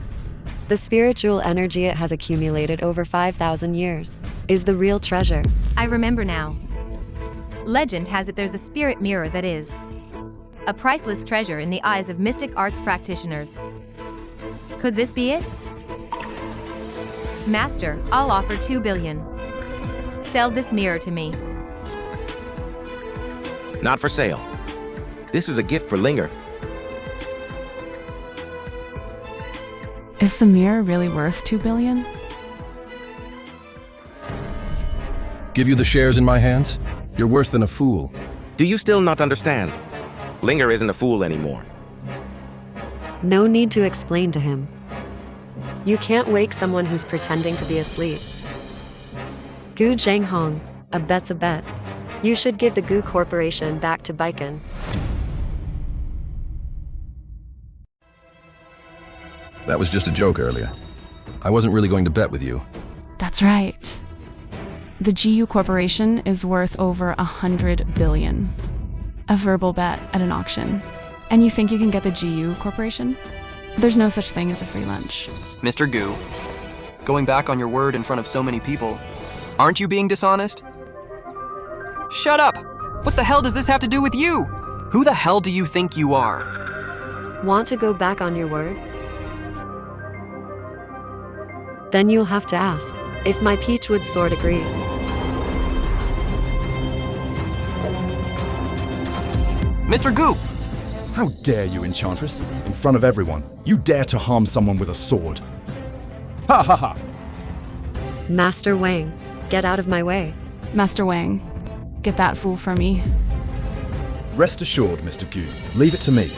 the spiritual energy it has accumulated over 5,000 years is the real treasure. I remember now. Legend has it there's a spirit mirror that is a priceless treasure in the eyes of mystic arts practitioners. Could this be it? Master, I'll offer 2 billion. Sell this mirror to me. Not for sale. This is a gift for Linger. Is the mirror really worth 2 billion? Give you the shares in my hands? You're worse than a fool. Do you still not understand? Linger isn't a fool anymore. No need to explain to him. You can't wake someone who's pretending to be asleep. Gu Zhanghong, a bet's a bet. You should give the Gu Corporation back to Baiken. That was just a joke earlier. I wasn't really going to bet with you. That's right. The GU Corporation is worth over 100 billion. A verbal bet at an auction. And you think you can get the GU Corporation? There's no such thing as a free lunch. Mr. Gu, going back on your word in front of so many people, aren't you being dishonest? Shut up! What the hell does this have to do with you? Who the hell do you think you are? Want to go back on your word? Then you'll have to ask if my Peachwood sword agrees. Mr. Gu! How dare you, Enchantress? In front of everyone, you dare to harm someone with a sword. Ha ha ha! Master Wang, get out of my way. Master Wang, get that fool from me. Rest assured, Mr. Gu. Leave it to me.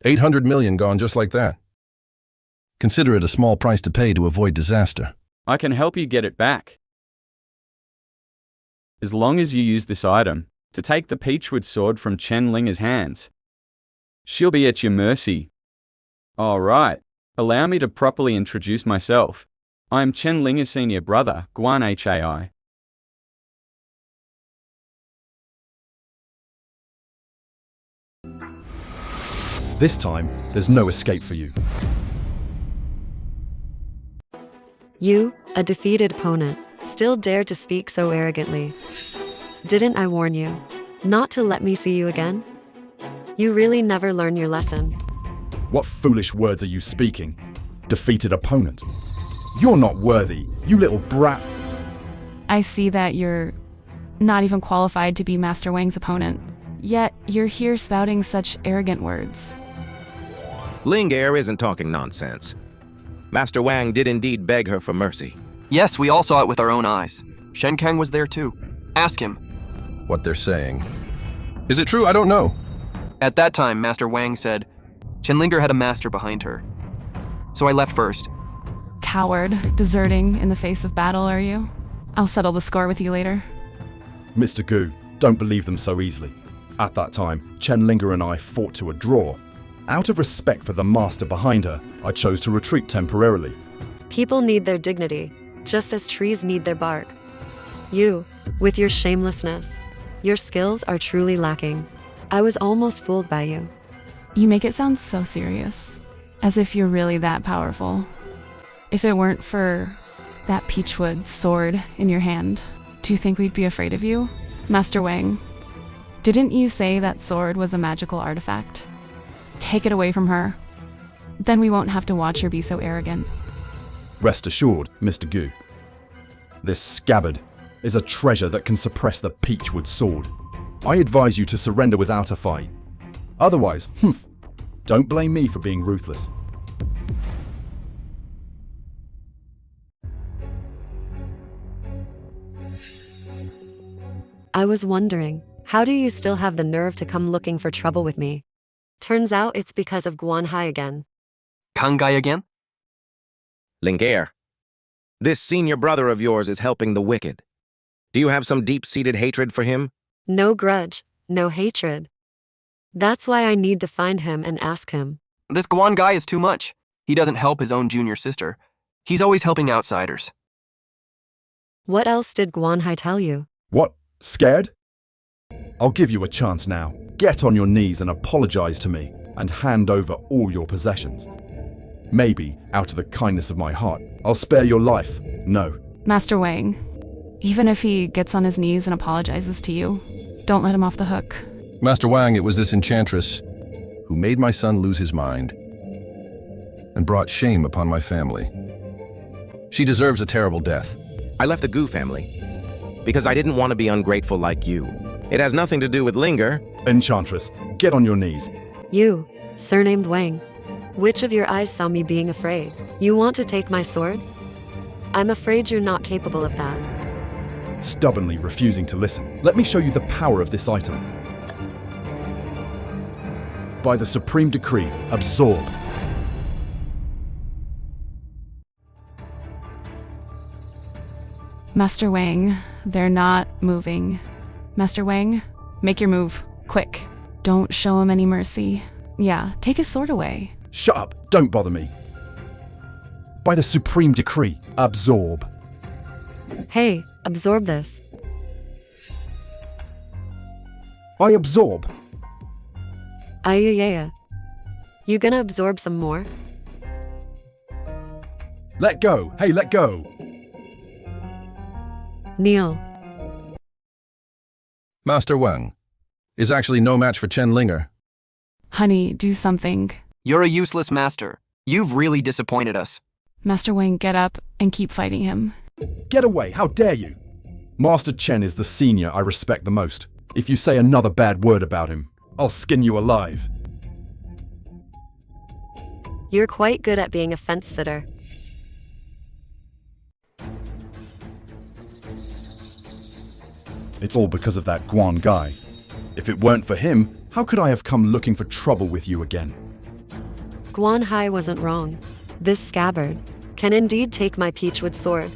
800 million gone just like that. Consider it a small price to pay to avoid disaster. I can help you get it back. As long as you use this item to take the Peachwood sword from Chen Linger's hands. She'll be at your mercy. All right, allow me to properly introduce myself. I'm Chen Linger's senior brother, Guan Hai. This time, there's no escape for you. You, a defeated opponent, still dare to speak so arrogantly. Didn't I warn you not to let me see you again? You really never learn your lesson. What foolish words are you speaking? Defeated opponent. You're not worthy, you little brat. I see that you're not even qualified to be Master Wang's opponent. Yet you're here spouting such arrogant words. Linger isn't talking nonsense. Master Wang did indeed beg her for mercy. Yes, we all saw it with our own eyes. Shen Kang was there too. Ask him. What they're saying. Is it true? I don't know. At that time, Master Wang said, Chenlinger had a master behind her. So I left first. Coward, deserting in the face of battle, are you? I'll settle the score with you later. Mr. Gu, don't believe them so easily. At that time, Chen Linger and I fought to a draw. Out of respect for the master behind her, I chose to retreat temporarily. People need their dignity, just as trees need their bark. You, with your shamelessness, your skills are truly lacking. I was almost fooled by you. You make it sound so serious, as if you're really that powerful. If it weren't for that Peachwood sword in your hand, do you think we'd be afraid of you? Master Wang, didn't you say that sword was a magical artifact? Take it away from her. Then we won't have to watch her be so arrogant. Rest assured, Mr. Gu. This scabbard is a treasure that can suppress the Peachwood sword. I advise you to surrender without a fight. Otherwise, don't blame me for being ruthless. I was wondering, how do you still have the nerve to come looking for trouble with me? Turns out it's because of Guan Hai again. Kangai again? Linger, this senior brother of yours is helping the wicked. Do you have some deep-seated hatred for him? No grudge, no hatred. That's why I need to find him and ask him. This Guan guy is too much. He doesn't help his own junior sister. He's always helping outsiders. What else did Guan Hai tell you? What? Scared? I'll give you a chance now. Get on your knees and apologize to me, and hand over all your possessions. Maybe, out of the kindness of my heart, I'll spare your life. No. Master Wang, even if he gets on his knees and apologizes to you, don't let him off the hook. Master Wang, it was this enchantress who made my son lose his mind and brought shame upon my family. She deserves a terrible death. I left the Gu family because I didn't want to be ungrateful like you. It has nothing to do with Linger. Enchantress, get on your knees. You, surnamed Wang. Which of your eyes saw me being afraid? You want to take my sword? I'm afraid you're not capable of that. Stubbornly refusing to listen. Let me show you the power of this item. By the supreme decree, absorb. Master Wang, they're not moving. Master Wang, make your move. Quick. Don't show him any mercy. Yeah, take his sword away. Shut up, don't bother me. By the supreme decree, absorb. Hey, absorb this. I absorb. Yeah. You gonna absorb some more? Let go. Hey, let go. Kneel. Master Wang is actually no match for Chen Linger. Honey, do something. You're a useless master. You've really disappointed us. Master Wang, get up and keep fighting him. Get away, how dare you? Master Chen is the senior I respect the most. If you say another bad word about him, I'll skin you alive. You're quite good at being a fence sitter. It's all because of that Guan guy. If it weren't for him, how could I have come looking for trouble with you again? Guan Hai wasn't wrong. This scabbard can indeed take my peachwood sword.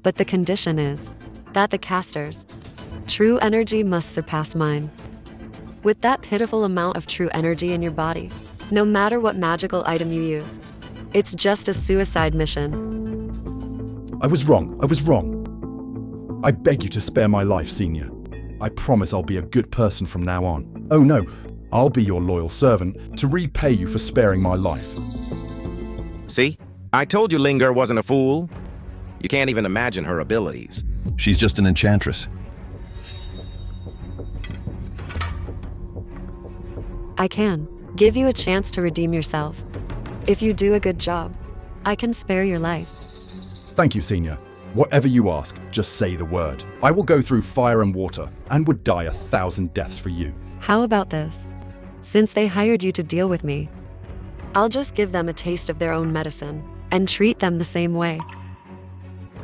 But the condition is that the caster's true energy must surpass mine. With that pitiful amount of true energy in your body, no matter what magical item you use, it's just a suicide mission. I was wrong. I beg you to spare my life, Senior. I promise I'll be a good person from now on. Oh no, I'll be your loyal servant to repay you for sparing my life. See? I told you Linger wasn't a fool. You can't even imagine her abilities. She's just an enchantress. I can give you a chance to redeem yourself. If you do a good job, I can spare your life. Thank you, Senior. Whatever you ask, just say the word. I will go through fire and water and would die 1,000 deaths for you. How about this? Since they hired you to deal with me, I'll just give them a taste of their own medicine and treat them the same way.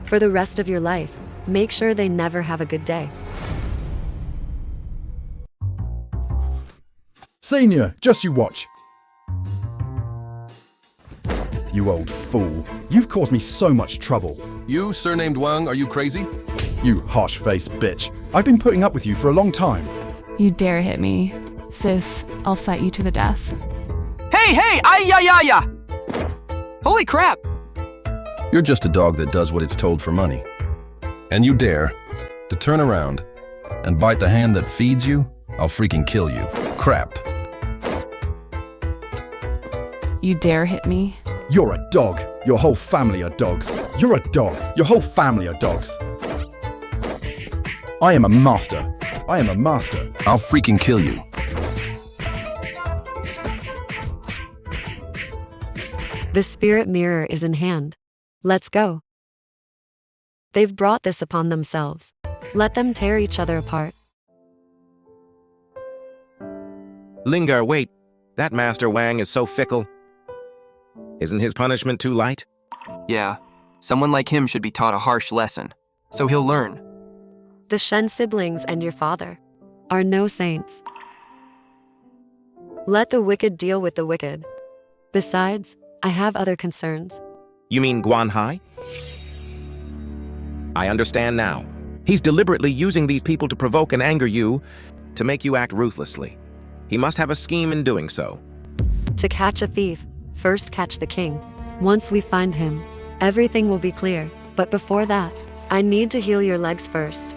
For the rest of your life, make sure they never have a good day. Senior, just you watch. You old fool. You've caused me so much trouble. You, surnamed Wang, are you crazy? You harsh-faced bitch. I've been putting up with you for a long time. You dare hit me. Sis, I'll fight you to the death. Hey! Ay! Holy crap! You're just a dog that does what it's told for money. And you dare to turn around and bite the hand that feeds you? I'll freaking kill you. Crap. You dare hit me? You're a dog. Your whole family are dogs. You're a dog. Your whole family are dogs. I am a master. I'll freaking kill you. The spirit mirror is in hand. Let's go. They've brought this upon themselves. Let them tear each other apart. Linger, wait. That Master Wang is so fickle. Isn't his punishment too light? Yeah, someone like him should be taught a harsh lesson, so he'll learn. The Shen siblings and your father are no saints. Let the wicked deal with the wicked. Besides, I have other concerns. You mean Guan Hai? I understand now. He's deliberately using these people to provoke and anger you, to make you act ruthlessly. He must have a scheme in doing so. To catch a thief, first catch the king. Once we find him, everything will be clear. But before that, I need to heal your legs first.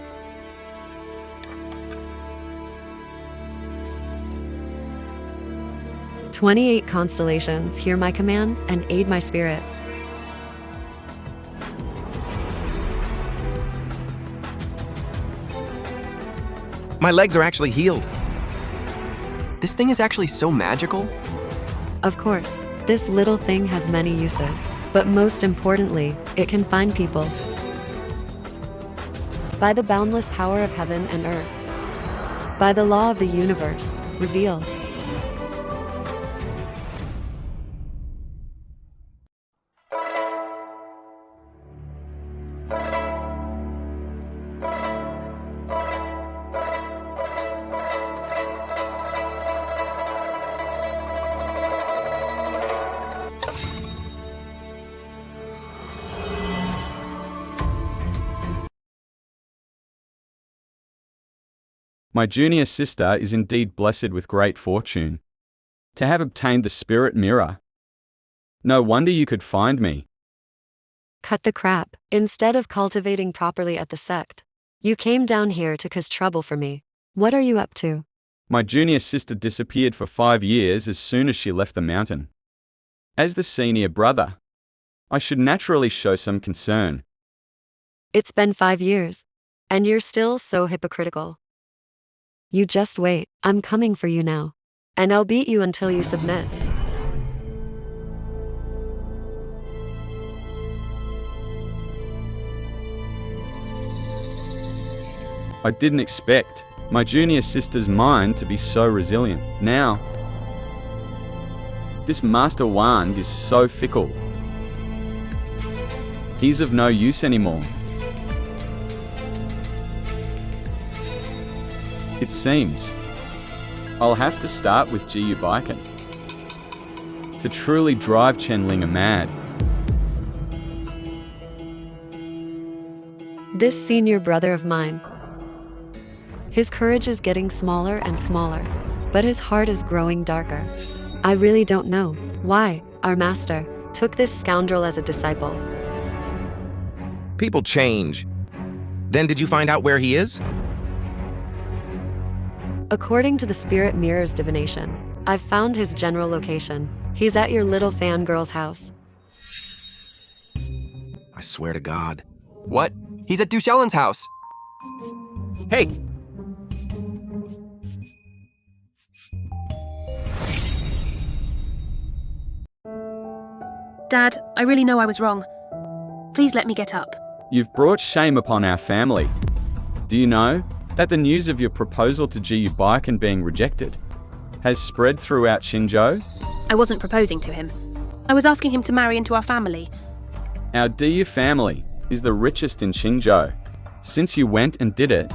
"28 constellations hear my command and aid my spirit." My legs are actually healed. This thing is actually so magical? Of course, this little thing has many uses, but most importantly, it can find people. By the boundless power of heaven and earth. By the law of the universe, reveal. My junior sister is indeed blessed with great fortune, to have obtained the spirit mirror. No wonder you could find me. Cut the crap. Instead of cultivating properly at the sect, you came down here to cause trouble for me. What are you up to? My junior sister disappeared for 5 years as soon as she left the mountain. As the senior brother, I should naturally show some concern. It's been 5 years, and you're still so hypocritical. You just wait, I'm coming for you now. And I'll beat you until you submit. I didn't expect my junior sister's mind to be so resilient. Now, this Master Wang is so fickle. He's of no use anymore. It seems I'll have to start with Jiyu Baiken to truly drive Chenlinger mad. This senior brother of mine, his courage is getting smaller and smaller, but his heart is growing darker. I really don't know why our master took this scoundrel as a disciple. People change. Then did you find out where he is? According to the Spirit Mirror's divination, I've found his general location. He's at your little fangirl's house. I swear to God. What? He's at Du Xiaolan's house. Hey! Dad, I really know I was wrong. Please let me get up. You've brought shame upon our family. Do you know that the news of your proposal to Jiyu Baiken being rejected has spread throughout Xinzhou? I wasn't proposing to him. I was asking him to marry into our family. Our Diyu family is the richest in Xinzhou. Since you went and did it,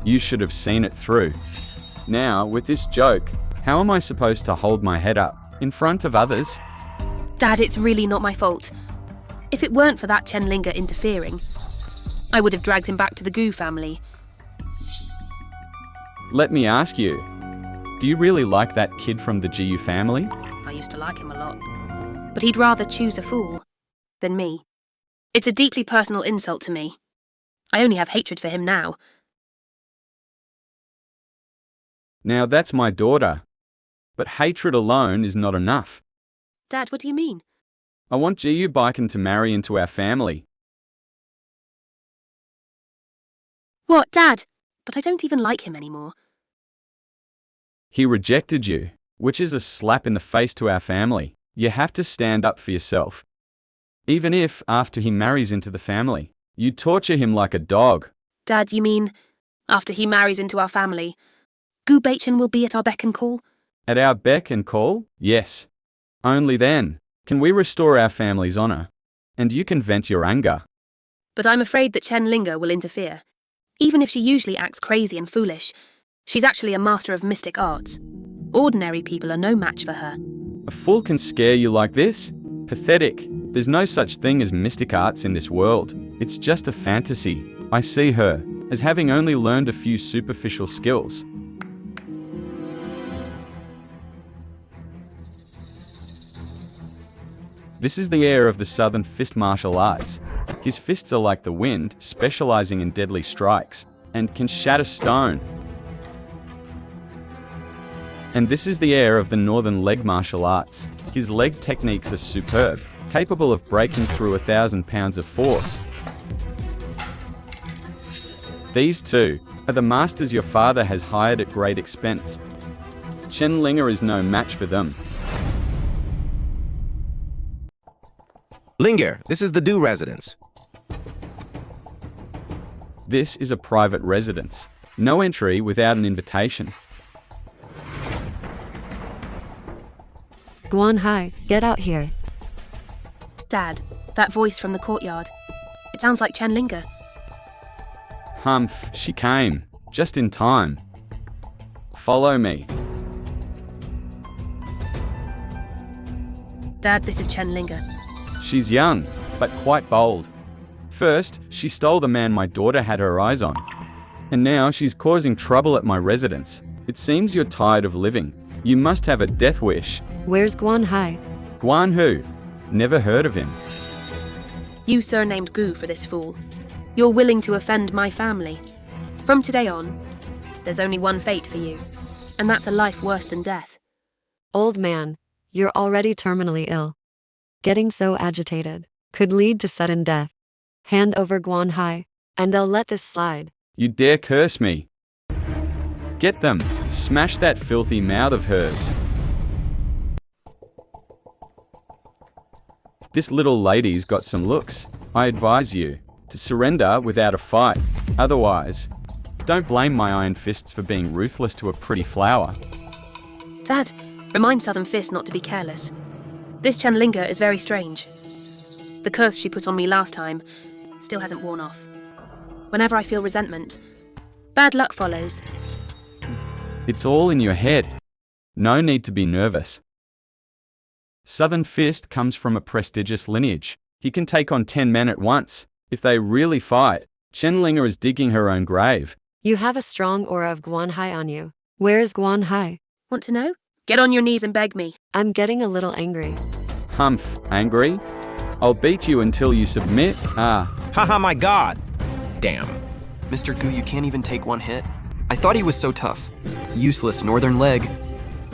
you should have seen it through. Now, with this joke, how am I supposed to hold my head up in front of others? Dad, it's really not my fault. If it weren't for that Chenlinger interfering, I would have dragged him back to the Gu family. Let me ask you, do you really like that kid from the Jiyu family? I used to like him a lot. But he'd rather choose a fool than me. It's a deeply personal insult to me. I only have hatred for him now. Now that's my daughter. But hatred alone is not enough. Dad, what do you mean? I want Jiyu Baiken to marry into our family. What, Dad? But I don't even like him anymore. He rejected you, which is a slap in the face to our family. You have to stand up for yourself. Even if, after he marries into the family, you torture him like a dog. Dad, you mean after he marries into our family, Gu Baichen will be at our beck and call? At our beck and call? Yes. Only then can we restore our family's honor, and you can vent your anger. But I'm afraid that Chenlinger will interfere. Even if she usually acts crazy and foolish, she's actually a master of mystic arts. Ordinary people are no match for her. A fool can scare you like this? Pathetic. There's no such thing as mystic arts in this world. It's just a fantasy. I see her as having only learned a few superficial skills. This is the heir of the Southern Fist martial arts. His fists are like the wind, specializing in deadly strikes, and can shatter stone. And this is the heir of the Northern leg martial arts. His leg techniques are superb, capable of breaking through 1,000 pounds of force. These two are the masters your father has hired at great expense. Chenlinger is no match for them. Linger, this is the Du residence. This is a private residence. No entry without an invitation. Guan Hai, get out here. Dad, that voice from the courtyard. It sounds like Chen Linger. Humph, she came. Just in time. Follow me. Dad, this is Chen Linger. She's young, but quite bold. First, she stole the man my daughter had her eyes on. And now she's causing trouble at my residence. It seems you're tired of living. You must have a death wish. Where's Guan Hai? Guan who? Never heard of him. You surnamed Gu for this fool. You're willing to offend my family. From today on, there's only one fate for you, and that's a life worse than death. Old man, you're already terminally ill. Getting so agitated could lead to sudden death. Hand over Guan Hai, and I'll let this slide. You dare curse me? Get them. Smash that filthy mouth of hers. This little lady's got some looks. I advise you to surrender without a fight. Otherwise, don't blame my iron fists for being ruthless to a pretty flower. Dad, remind Southern Fist not to be careless. This Chen Linger is very strange. The curse she put on me last time still hasn't worn off. Whenever I feel resentment, bad luck follows. It's all in your head. No need to be nervous. Southern Fist comes from a prestigious lineage. He can take on 10 men at once. If they really fight, Chen Linger is digging her own grave. You have a strong aura of Guan Hai on you. Where is Guan Hai? Want to know? Get on your knees and beg me. I'm getting a little angry. Humph, angry? I'll beat you until you submit. Haha, my god! Damn. Mr. Gu, you can't even take one hit. I thought he was so tough. Useless northern leg.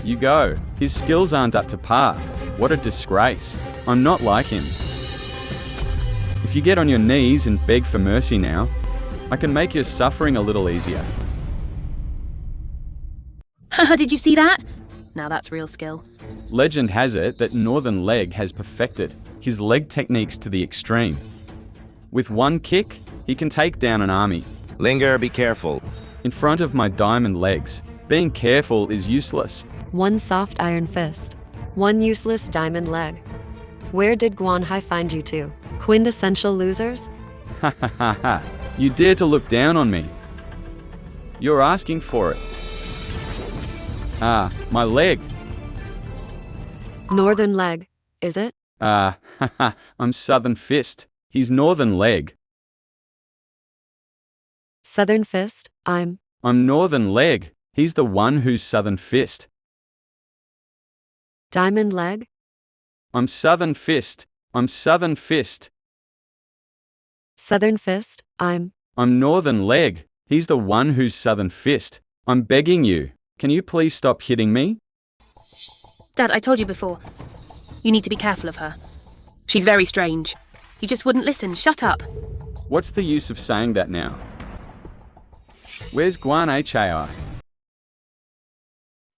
You go. His skills aren't up to par. What a disgrace. I'm not like him. If you get on your knees and beg for mercy now, I can make your suffering a little easier. Haha, did you see that? Now that's real skill. Legend has it that Northern Leg has perfected his leg techniques to the extreme. With one kick, he can take down an army. Linger, be careful. In front of my diamond legs, being careful is useless. One soft iron fist. One useless diamond leg. Where did Guan Hai find you two? Quintessential losers? Ha ha ha ha. You dare to look down on me. You're asking for it. My leg. Northern leg, is it? Haha, I'm Southern Fist. He's Northern Leg. Southern Fist, I'm Northern Leg. He's the one who's Southern Fist. Diamond leg? I'm Southern Fist. I'm Southern Fist. Southern Fist, I'm Northern Leg. He's the one who's Southern Fist. I'm begging you. Can you please stop hitting me? Dad, I told you before. You need to be careful of her. She's very strange. You just wouldn't listen. Shut up. What's the use of saying that now? Where's Guan Hai?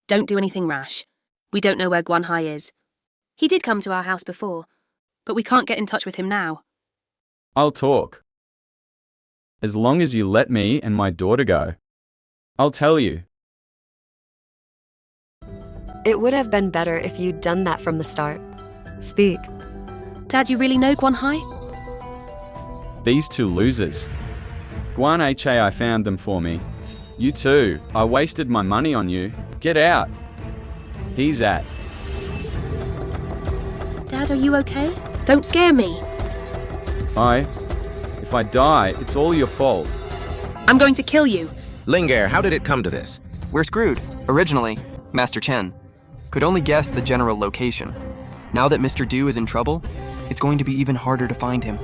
Don't do anything rash. We don't know where Guan Hai is. He did come to our house before, but we can't get in touch with him now. I'll talk. As long as you let me and my daughter go. I'll tell you. It would have been better if you'd done that from the start. Speak. Dad, you really know Guan Hai? These two losers. Guan Hai found them for me. You too. I wasted my money on you. Get out. He's at. Dad, are you okay? Don't scare me. If I die, it's all your fault. I'm going to kill you. Linger, how did it come to this? We're screwed. Originally, Master Chen could only guess the general location. Now that Mr. Du is in trouble, it's going to be even harder to find him.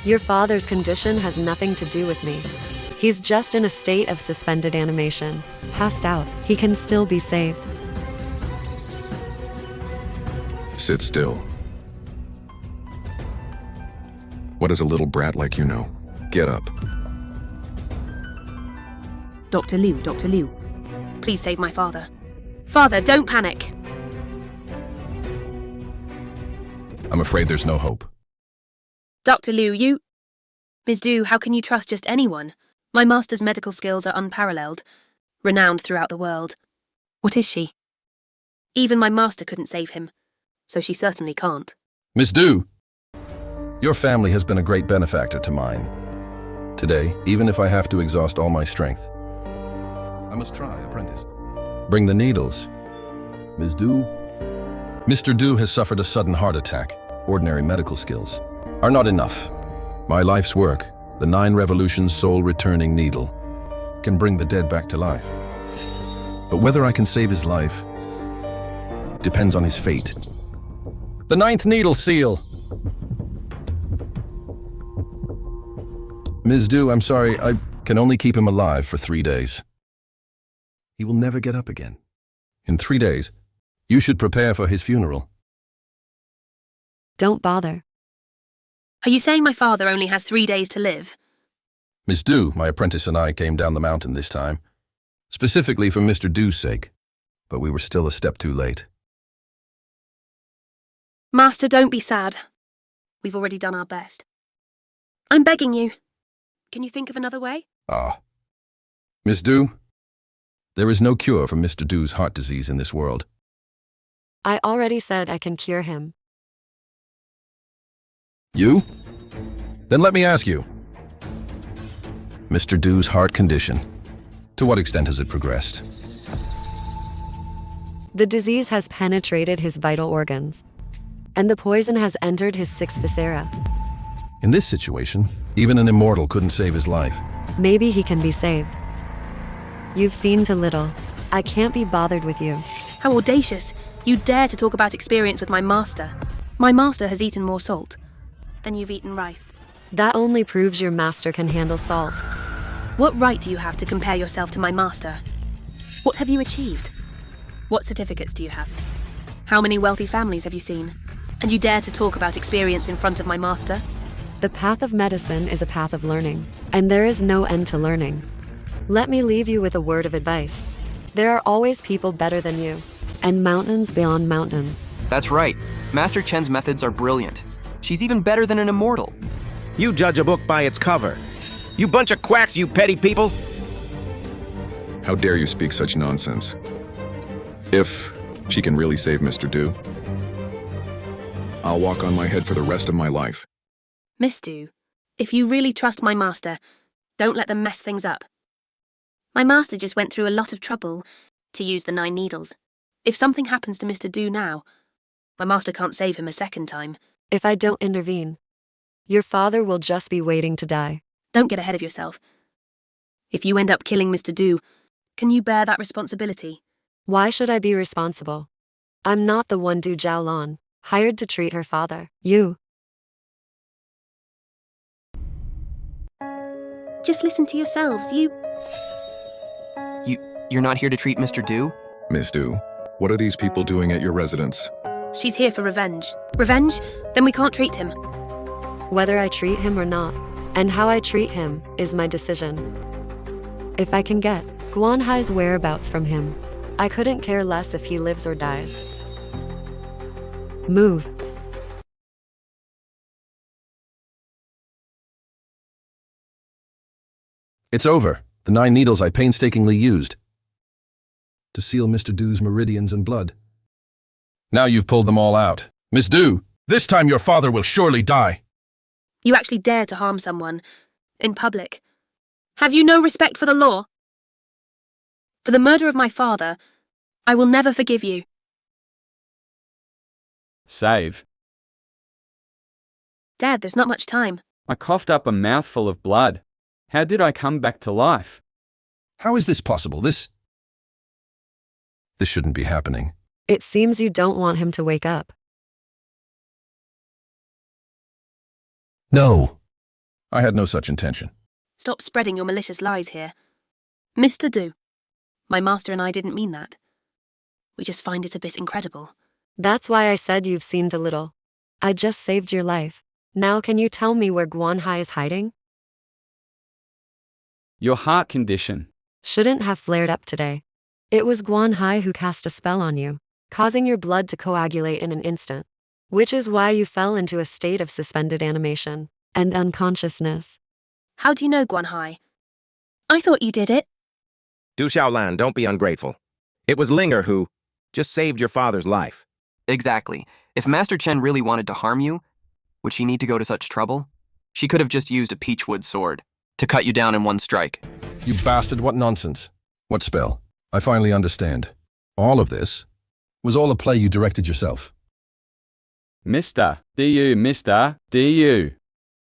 Your father's condition has nothing to do with me. He's just in a state of suspended animation. Passed out. He can still be saved. Sit still. What does a little brat like you know? Get up. Dr. Liu, please save my father. Father, don't panic. I'm afraid there's no hope. Dr. Liu, Ms. Du, how can you trust just anyone? My master's medical skills are unparalleled, renowned throughout the world. What is she? Even my master couldn't save him, so she certainly can't. Miss Du, your family has been a great benefactor to mine. Today, even if I have to exhaust all my strength, I must try, apprentice. Bring the needles. Ms. Du? Mr. Du has suffered a sudden heart attack. Ordinary medical skills are not enough. My life's work, the 9 revolutions soul-returning needle, can bring the dead back to life. But whether I can save his life depends on his fate. The 9th needle seal! Ms. Du, I'm sorry, I can only keep him alive for 3 days. He will never get up again. In 3 days, you should prepare for his funeral. Don't bother. Are you saying my father only has 3 days to live? Miss Du, my apprentice and I came down the mountain this time, specifically for Mr. Du's sake, but we were still a step too late. Master, don't be sad. We've already done our best. I'm begging you. Can you think of another way? Miss Du, there is no cure for Mr. Du's heart disease in this world. I already said I can cure him. You? Then let me ask you. Mr. Du's heart condition, to what extent has it progressed? The disease has penetrated his vital organs, and the poison has entered his 6 viscera. In this situation, even an immortal couldn't save his life. Maybe he can be saved. You've seen too little. I can't be bothered with you. How audacious. You dare to talk about experience with my master. My master has eaten more salt than you've eaten rice. That only proves your master can handle salt. What right do you have to compare yourself to my master? What have you achieved? What certificates do you have? How many wealthy families have you seen? And you dare to talk about experience in front of my master? The path of medicine is a path of learning, and there is no end to learning. Let me leave you with a word of advice. There are always people better than you, and mountains beyond mountains. That's right. Master Chen's methods are brilliant. She's even better than an immortal. You judge a book by its cover. You bunch of quacks, you petty people! How dare you speak such nonsense? If she can really save Mr. Du, I'll walk on my head for the rest of my life. Miss Du, if you really trust my master, don't let them mess things up. My master just went through a lot of trouble to use the 9 needles. If something happens to Mr. Du now, my master can't save him a second time. If I don't intervene, your father will just be waiting to die. Don't get ahead of yourself. If you end up killing Mr. Du, can you bear that responsibility? Why should I be responsible? I'm not the one Du Jiaolan, hired to treat her father. You. Just listen to yourselves, You're not here to treat Mr. Du? Miss Du, what are these people doing at your residence? She's here for revenge. Revenge? Then we can't treat him. Whether I treat him or not, and how I treat him, is my decision. If I can get Guanhai's whereabouts from him, I couldn't care less if he lives or dies. Move. It's over. The 9 needles I painstakingly used to seal Mr. Du's meridians and blood. Now you've pulled them all out. Miss Du, this time your father will surely die. You actually dare to harm someone in public. Have you no respect for the law? For the murder of my father, I will never forgive you. Save. Dad, there's not much time. I coughed up a mouthful of blood. How did I come back to life? How is this possible? This shouldn't be happening. It seems you don't want him to wake up. No. I had no such intention. Stop spreading your malicious lies here. Mr. Du, my master and I didn't mean that. We just find it a bit incredible. That's why I said you've seen too little. I just saved your life. Now can you tell me where Guanhai is hiding? Your heart condition. Shouldn't have flared up today. It was Guanhai who cast a spell on you, causing your blood to coagulate in an instant. which is why you fell into a state of suspended animation and unconsciousness. How do you know, Guan Hai? I thought you did it. Du Xiaolan, don't be ungrateful. It was Linger who just saved your father's life. Exactly. If Master Chen really wanted to harm you, would she need to go to such trouble? She could have just used a peachwood sword to cut you down in one strike. You bastard, what nonsense. What spell? I finally understand. All of this was all a play you directed yourself. Mister, do you?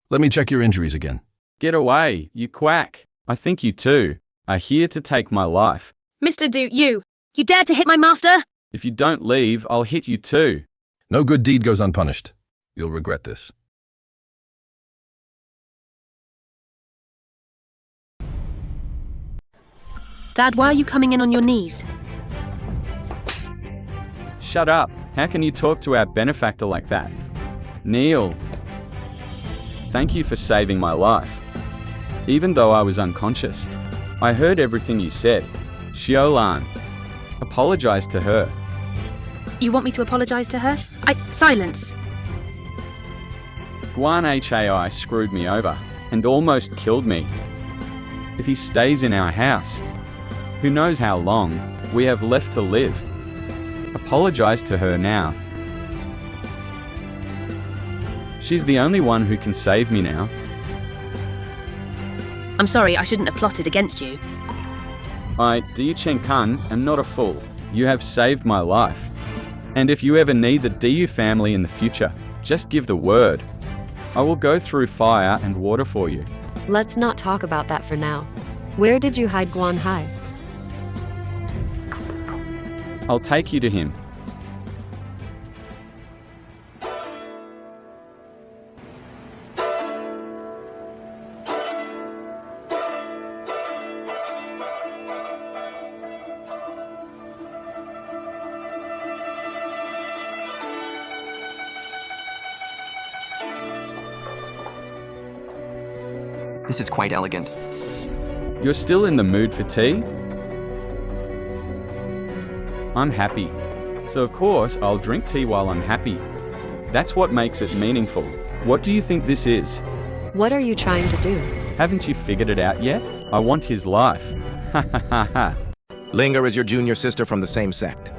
Let me check your injuries again. Get away, you quack. I think you too are here to take my life. Mr. Du, you dared to hit my master? If you don't leave, I'll hit you too. No good deed goes unpunished. You'll regret this. Dad, why are you coming in on your knees? Shut up. How can you talk to our benefactor like that? Kneel. Thank you for saving my life. Even though I was unconscious, I heard everything you said. Xiaolan, apologize to her. You want me to apologize to her? Silence. Guan Hai screwed me over and almost killed me. If he stays in our house, who knows how long we have left to live. Apologize to her now. She's the only one who can save me now. I'm sorry, I shouldn't have plotted against you. I, Diyu Chen Kun, am not a fool. You have saved my life. And if you ever need the Diyu family in the future, just give the word. I will go through fire and water for you. Let's not talk about that for now. Where did you hide Guan Hai? I'll take you to him. This is quite elegant. You're still in the mood for tea? I'm happy. So of course, I'll drink tea while I'm happy. That's what makes it meaningful. What do you think this is? What are you trying to do? Haven't you figured it out yet? I want his life. Ha ha ha ha. Linger is your junior sister from the same sect.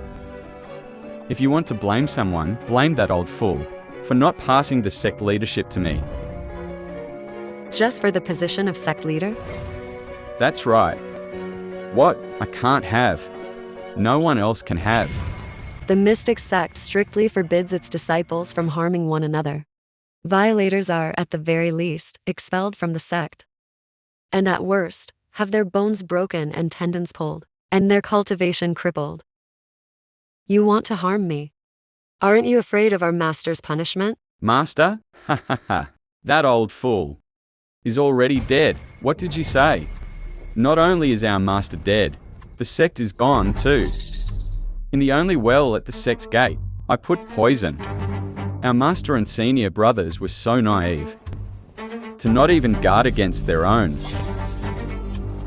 If you want to blame someone, blame that old fool for not passing the sect leadership to me. Just for the position of sect leader? That's right. What I can't have, no one else can have. The mystic sect strictly forbids its disciples from harming one another. Violators are, at the very least, expelled from the sect. And at worst, have their bones broken and tendons pulled, and their cultivation crippled. You want to harm me. Aren't you afraid of our master's punishment? Master? Ha ha ha. That old fool is already dead. What did you say? Not only is our master dead, the sect is gone too. In the only well at the sect's gate, I put poison. Our master and senior brothers were so naive to not even guard against their own.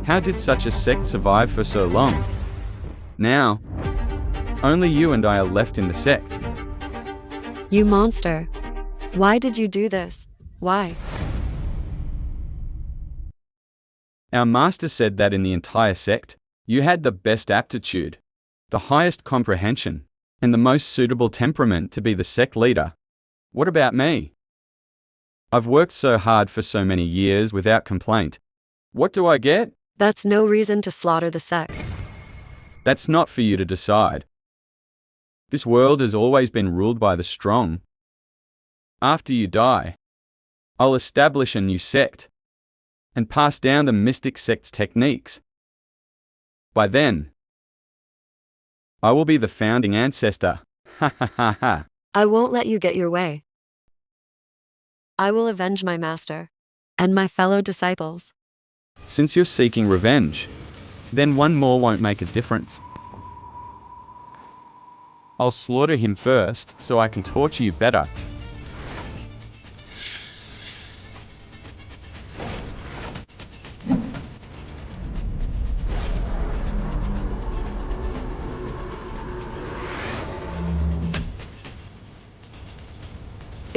How did such a sect survive for so long? Now, only you and I are left in the sect. You monster. Why did you do this? Why? Our master said that in the entire sect, you had the best aptitude, the highest comprehension, and the most suitable temperament to be the sect leader. What about me? I've worked so hard for so many years without complaint. What do I get? That's no reason to slaughter the sect. That's not for you to decide. This world has always been ruled by the strong. After you die, I'll establish a new sect and pass down the mystic sect's techniques. By then, I will be the founding ancestor. Ha ha ha ha. I won't let you get your way. I will avenge my master and my fellow disciples. Since you're seeking revenge, then one more won't make a difference. I'll slaughter him first so I can torture you better.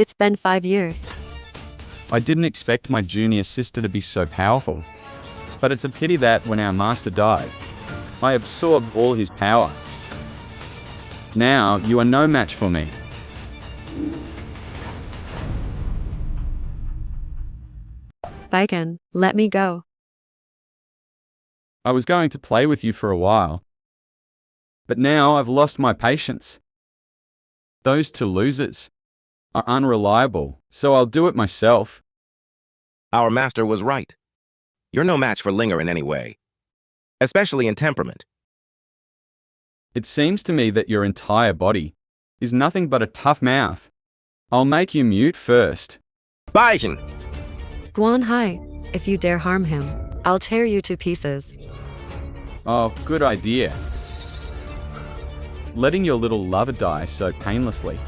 It's been 5 years. I didn't expect my junior sister to be so powerful. But it's a pity that when our master died, I absorbed all his power. Now you are no match for me. Baiken, let me go. I was going to play with you for a while. But now I've lost my patience. Those two losers are unreliable, so I'll do it myself. Our master was right. You're no match for Linger in any way, especially in temperament. It seems to me that your entire body is nothing but a tough mouth. I'll make you mute first. Baiken! Guan Hai, if you dare harm him, I'll tear you to pieces. Oh, good idea. Letting your little lover die so painlessly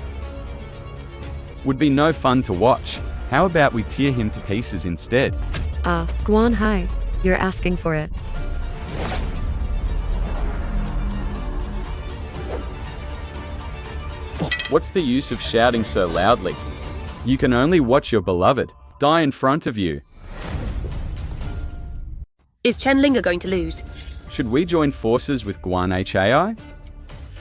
would be no fun to watch. How about we tear him to pieces instead? Guan Hai, you're asking for it. What's the use of shouting so loudly? You can only watch your beloved die in front of you. Is Chen Linger going to lose? Should we join forces with Guan Hai?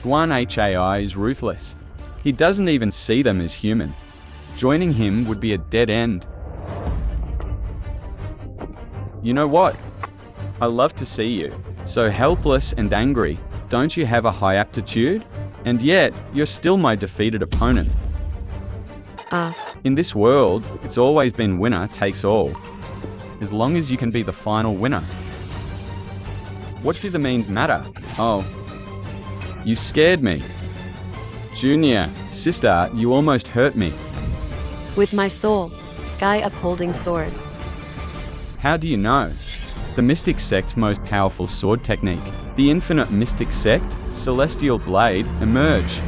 Guan Hai is ruthless. He doesn't even see them as human. Joining him would be a dead end. You know what? I love to see you. So helpless and angry. Don't you have a high aptitude? And yet, you're still my defeated opponent. In this world, it's always been winner takes all. As long as you can be the final winner. What do the means matter? Oh, you scared me. Junior, sister, you almost hurt me. With my soul, sky upholding sword. How do you know? The Mystic Sect's most powerful sword technique, the Infinite Mystic Sect, Celestial Blade, emerge.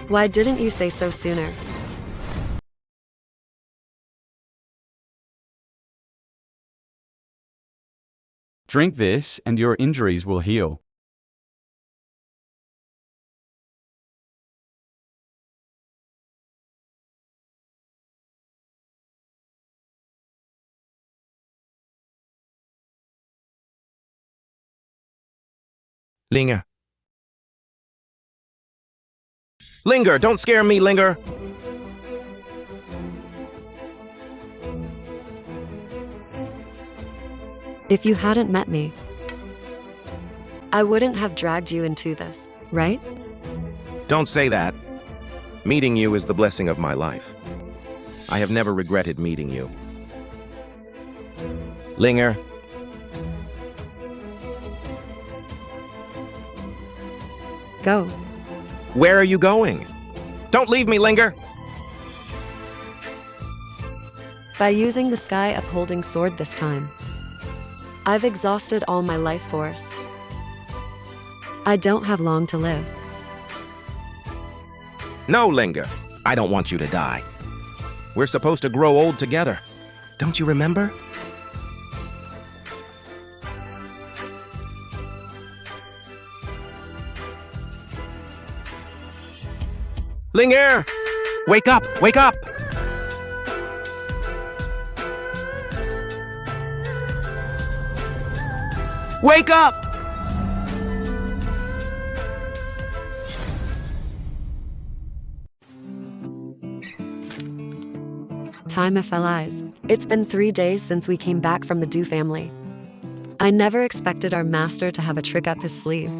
Why didn't you say so sooner? Drink this and your injuries will heal. Linger. Linger, don't scare me, Linger! If you hadn't met me, I wouldn't have dragged you into this, right? Don't say that. Meeting you is the blessing of my life. I have never regretted meeting you. Linger. Go. Where are you going? Don't leave me, Linger! By using the sky upholding sword this time, I've exhausted all my life force. I don't have long to live. No, Linger. I don't want you to die. We're supposed to grow old together. Don't you remember? Linger! Wake up! Wake up! Wake up! Time of fell eyes. It's been 3 days since we came back from the Du family. I never expected our master to have a trick up his sleeve.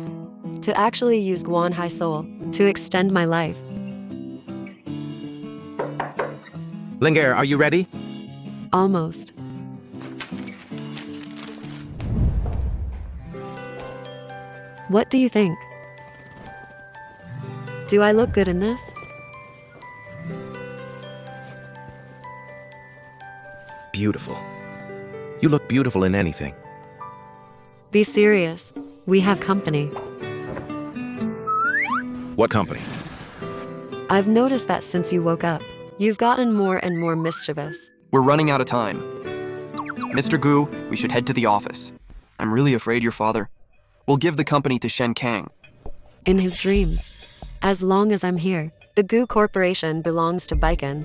To actually use Guan Hai Soul to extend my life. Linger, are you ready? Almost. What do you think? Do I look good in this? Beautiful. You look beautiful in anything. Be serious. We have company. What company? I've noticed that since you woke up, you've gotten more and more mischievous. We're running out of time. Mr. Gu, we should head to the office. I'm really afraid your father will give the company to Shen Kang. In his dreams, As long as I'm here, the Goo Corporation belongs to Baiken.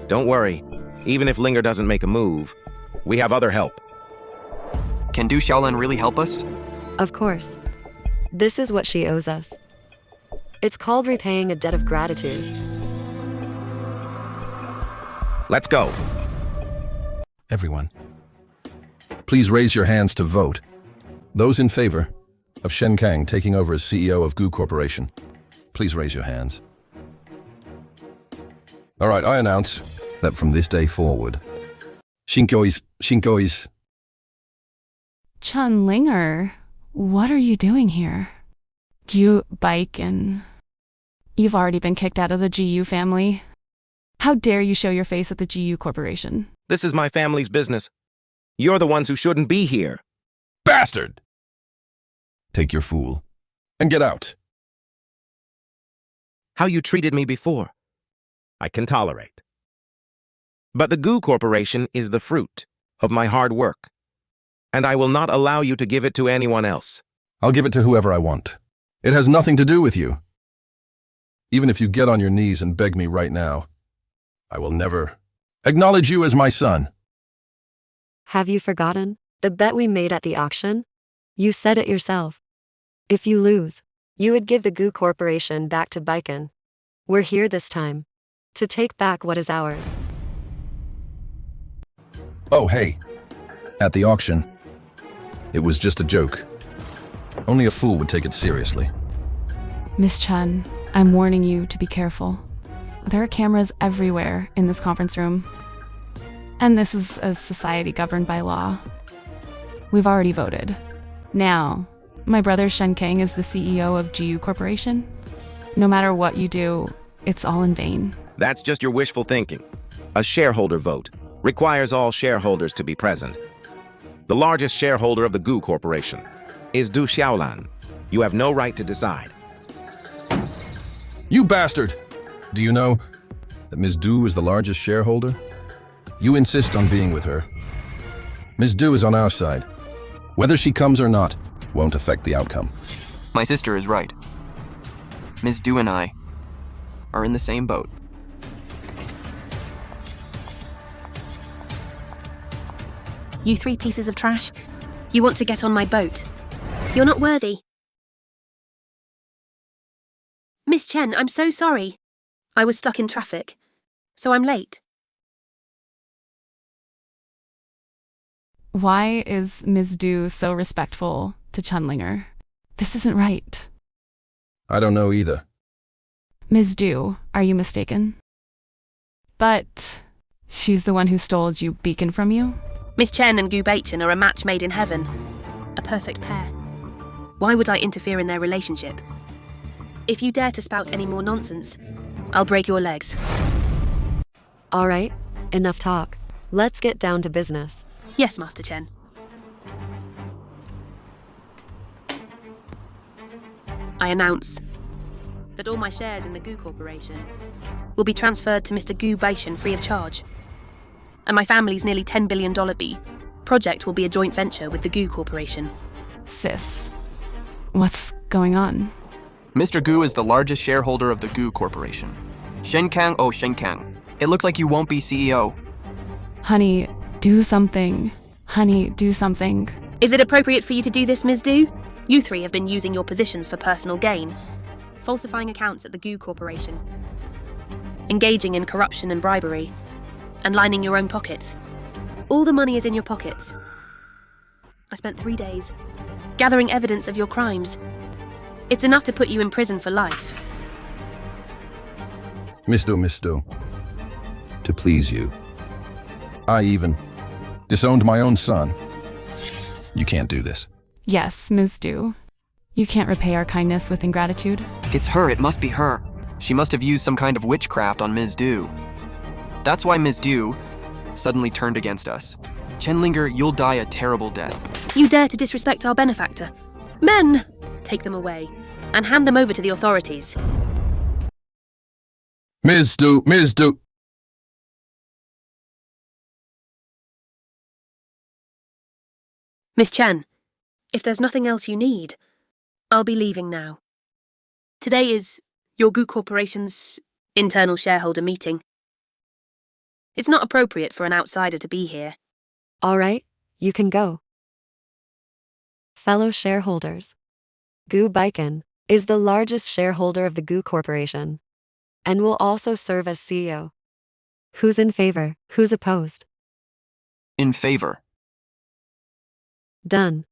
Don't worry. Even if Linger doesn't make a move, we have other help. Can Du Xiaolan really help us? Of course. This is what she owes us. It's called repaying a debt of gratitude. Let's go. Everyone, please raise your hands to vote. Those in favor of Shen Kang taking over as CEO of Goo Corporation, please raise your hands. All right, I announce that from this day forward, Shinkoi's. Chun Linger, what are you doing here? You Baiken. You've already been kicked out of the GU family. How dare you show your face at the GU Corporation? This is my family's business. You're the ones who shouldn't be here. Bastard! Take your fool and get out. How you treated me before, I can tolerate. But the Goo Corporation is the fruit of my hard work, and I will not allow you to give it to anyone else. I'll give it to whoever I want. It has nothing to do with you. Even if you get on your knees and beg me right now, I will never acknowledge you as my son. Have you forgotten the bet we made at the auction? You said it yourself. If you lose, you would give the Goo Corporation back to Baiken. We're here this time to take back what is ours. Oh, hey. At the auction, it was just a joke. Only a fool would take it seriously. Miss Chun, I'm warning you to be careful. There are cameras everywhere in this conference room. And this is a society governed by law. We've already voted. Now, my brother Shen Kang is the CEO of GU Corporation. No matter what you do, it's all in vain. That's just your wishful thinking. A shareholder vote requires all shareholders to be present. The largest shareholder of the Goo Corporation is Du Xiaolan. You have no right to decide. You bastard! Do you know that Ms. Du is the largest shareholder? You insist on being with her. Ms. Du is on our side. Whether she comes or not won't affect the outcome. My sister is right. Ms. Du and I are in the same boat. You three pieces of trash. You want to get on my boat. You're not worthy. Miss Chen, I'm so sorry. I was stuck in traffic, so I'm late. Why is Ms. Du so respectful to Chunlinger? This isn't right. I don't know either. Ms. Du, are you mistaken? But she's the one who stole Ju Beacon from you? Miss Chen and Gu Baichen are a match made in heaven. A perfect pair. Why would I interfere in their relationship? If you dare to spout any more nonsense, I'll break your legs. All right, enough talk. Let's get down to business. Yes, Master Chen. I announce that all my shares in the Goo Corporation will be transferred to Mr. Gu Baichen free of charge. And my family's nearly $10 billion project will be a joint venture with the Goo Corporation. Sis, what's going on? Mr. Gu is the largest shareholder of the Goo Corporation. Shen Kang, oh Shen Kang, it looks like you won't be CEO. Honey, do something. Honey, do something. Is it appropriate for you to do this, Ms. Du? You three have been using your positions for personal gain, falsifying accounts at the Goo Corporation, engaging in corruption and bribery, and lining your own pockets. All the money is in your pockets. I spent 3 days gathering evidence of your crimes. It's enough to put you in prison for life. Miss Du, to please you, I even disowned my own son. You can't do this. Yes, Ms. Du. You can't repay our kindness with ingratitude. It's her, it must be her. She must have used some kind of witchcraft on Ms. Du. That's why Ms. Du suddenly turned against us. Chenlinger, you'll die a terrible death. You dare to disrespect our benefactor. Men! Take them away and hand them over to the authorities. Ms. Du. Miss Chen, if there's nothing else you need, I'll be leaving now. Today is your Goo Corporation's internal shareholder meeting. It's not appropriate for an outsider to be here. All right, you can go. Fellow shareholders, Goo Baiken is the largest shareholder of the Goo Corporation and will also serve as CEO. Who's in favor? Who's opposed? In favor. Done.